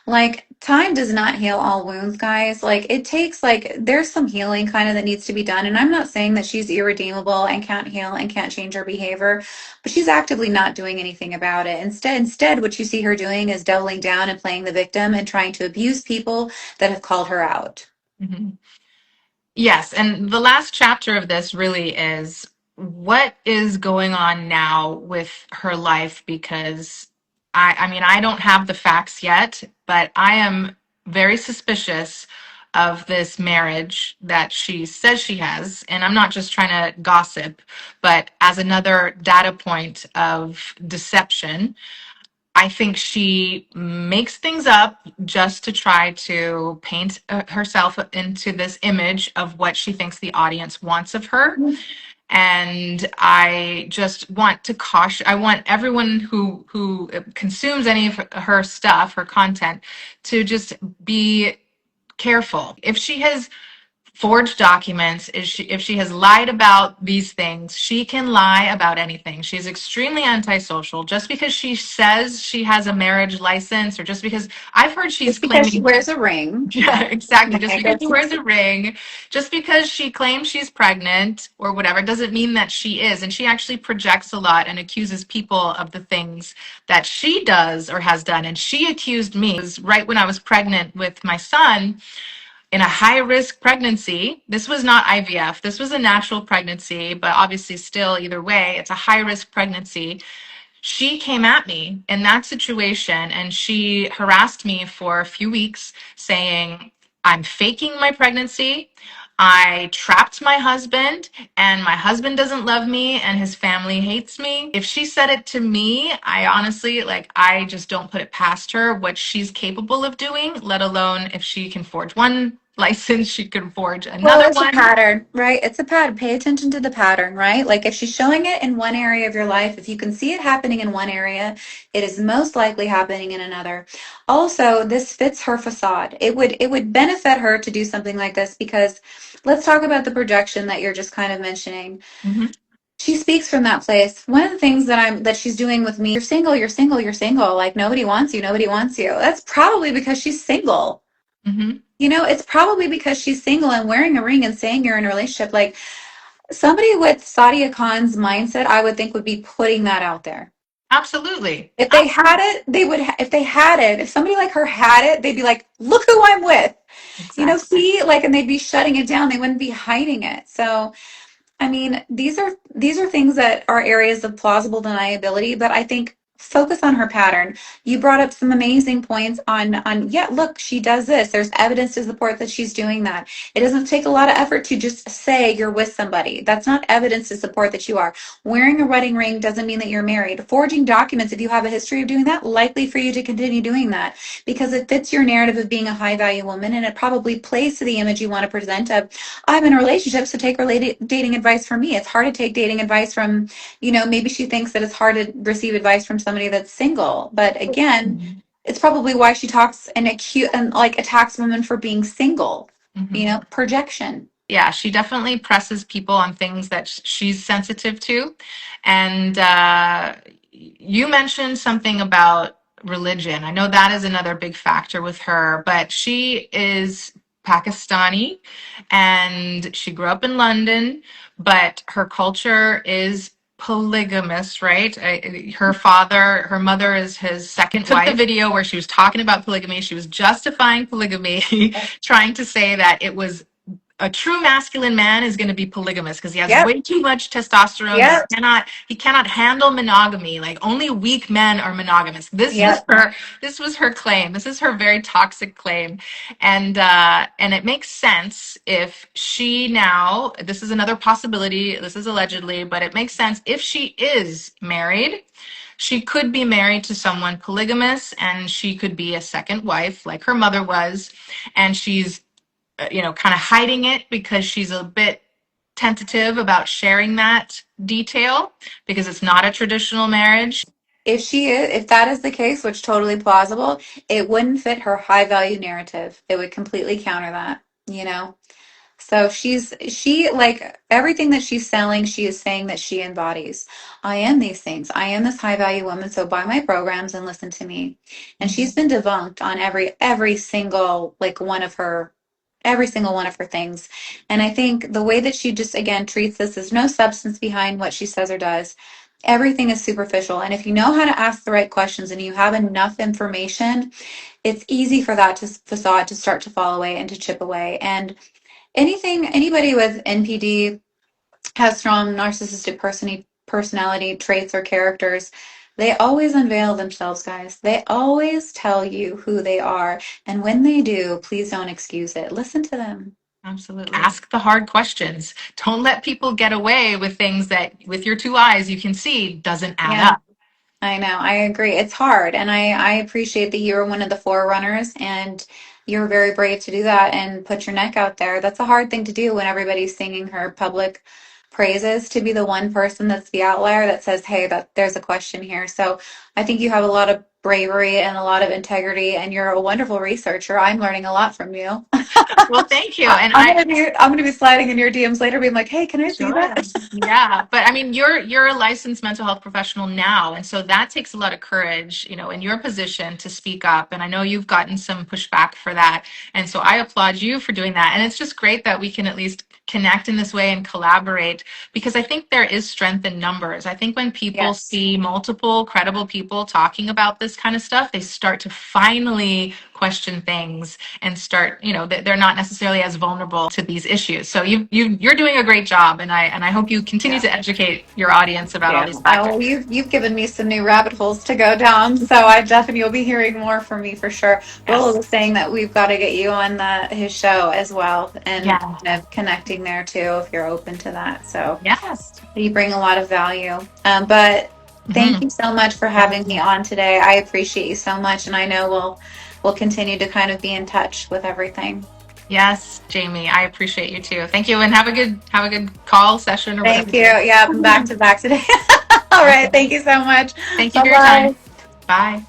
Like, time does not heal all wounds, guys. Like, it takes, like, there's some healing kind of that needs to be done. And I'm not saying that she's irredeemable and can't heal and can't change her behavior, but she's actively not doing anything about it. Instead, what you see her doing is doubling down and playing the victim and trying to abuse people that have called her out. Mhm. Yes, and the last chapter of this really is what is going on now with her life, because I mean, I don't have the facts yet, but I am very suspicious of this marriage that she says she has. And I'm not just trying to gossip, but as another data point of deception. I think she makes things up just to try to paint herself into this image of what she thinks the audience wants of her. And I just want to caution, I want everyone who consumes any of her stuff, her content, to just be careful. If she has forged documents. If she has lied about these things, she can lie about anything. She's extremely antisocial. Just because she says she has a marriage license, or just because I've heard she's Just because she claiming. wears a ring. Yeah, exactly. Just Right. because she wears a ring, just because she claims she's pregnant or whatever, doesn't mean that she is. And she actually projects a lot and accuses people of the things that she does or has done. And she accused me. It was right when I was pregnant with my son, in a high risk pregnancy. This was not IVF. This was a natural pregnancy, but obviously still either way, it's a high risk pregnancy. She came at me in that situation and she harassed me for a few weeks saying, I'm faking my pregnancy. I trapped my husband and my husband doesn't love me and his family hates me. If she said it to me, I honestly, I just don't put it past her what she's capable of doing, let alone if she can forge one license, she can forge Well, another it's a one. pattern, right? It's a pattern. Pay attention to the pattern, right? Like if she's showing it in one area of your life, if you can see it happening in one area, it is most likely happening in another. Also, this fits her facade. It would benefit her to do something like this because let's talk about the projection that you're just kind of mentioning. Hmm. She speaks from that place. One of the things that she's doing with me, you're single, you're single, you're single. Like nobody wants you, nobody wants you. That's probably because she's single. Hmm. It's probably because she's single and wearing a ring and saying you're in a relationship. Like somebody with Sadia Khan's mindset, I would think would be putting that out there. Absolutely. If they had it, they would. If they had it, if somebody like her had it, they'd be like, "Look who I'm with." Exactly. See, like, and they'd be shutting it down. They wouldn't be hiding it. So I mean, these are things that are areas of plausible deniability, but I think focus on her pattern. You brought up some amazing points on yeah, look, she does this. There's evidence to support that she's doing that. It doesn't take a lot of effort to just say you're with somebody. That's not evidence to support that you are. Wearing a wedding ring doesn't mean that you're married. Forging documents, if you have a history of doing that, likely for you to continue doing that because it fits your narrative of being a high value woman and it probably plays to the image you want to present of I'm in a relationship, so take related dating advice from me. It's hard to take dating advice from, maybe she thinks that it's hard to receive advice from somebody that's single. But again, it's probably why she talks and like attacks women for being single. Mhm. Projection. Yeah, she definitely presses people on things that she's sensitive to. And you mentioned something about religion. I know that is another big factor with her, but she is Pakistani and she grew up in London, but her culture is polygamous, right? Her mother is his second wife. The video where she was talking about polygamy, she was justifying polygamy, trying to say that it was a true masculine man is going to be polygamous because he has Yep. way too much testosterone. Yep. He cannot handle monogamy. Like only weak men are monogamous. Yep. This was her claim. This is her very toxic claim. And it makes sense if she now, this is another possibility, this is allegedly, but it makes sense if she is married. She could be married to someone polygamous and she could be a second wife like her mother was, and she's kind of hiding it because she's a bit tentative about sharing that detail because it's not a traditional marriage. If that is the case, which totally plausible, it wouldn't fit her high value narrative. It would completely counter that. So she like everything that she's selling, she is saying that she embodies. I am these things. I am this high value woman. So buy my programs and listen to me. And she's been debunked on every single like one of her every single one of her things. And I think the way that she just again treats this is no substance behind what she says or does. Everything is superficial. And if you know how to ask the right questions and you have enough information, it's easy for that facade to start to fall away and to chip away. And anybody with NPD has strong narcissistic personality traits or characters. They always unveil themselves, guys. They always tell you who they are. And when they do, please don't excuse it. Listen to them. Absolutely. Ask the hard questions. Don't let people get away with things that with your two eyes you can see doesn't add Yeah, up. I know. I agree. It's hard. And I appreciate that you're one of the forerunners and you're very brave to do that and put your neck out there. That's a hard thing to do when everybody's singing her public praises to be the one person that's the outlier that says, hey, that there's a question here. So I think you have a lot of bravery and a lot of integrity and you're a wonderful researcher. I'm learning a lot from you. Well, thank you. I'm And I, gonna be sliding in your DMs later, being like, "Hey, can I see sure. that?" Yeah, but I mean, you're a licensed mental health professional now, and so that takes a lot of courage, in your position to speak up. And I know you've gotten some pushback for that, and so I applaud you for doing that. And it's just great that we can at least connect in this way and collaborate, because I think there is strength in numbers. I think when people Yes. see multiple credible people talking about this kind of stuff, they start to finally question things and start, they're not necessarily as vulnerable to these issues. So you're doing a great job, and I hope you continue Yeah. to educate your audience about all Yeah. these Oh, factors. well, you've given me some new rabbit holes to go down, so I definitely you'll be hearing more from me for sure. Will Yes. was saying that we've got to get you on his show as well, and Yeah. kind of connecting there too, if you're open to that. So Yes. you bring a lot of value. But thank Mhm. you so much for having me on today. I appreciate you so much, and I know we'll continue to kind of be in touch with everything. Yes, Jamie, I appreciate you too. Thank you, and have a good call session or whatever Thank you. you Yeah, I'm back do. to back today. All right. Awesome. Thank you so much. Thank you Bye for your time. bye. Bye.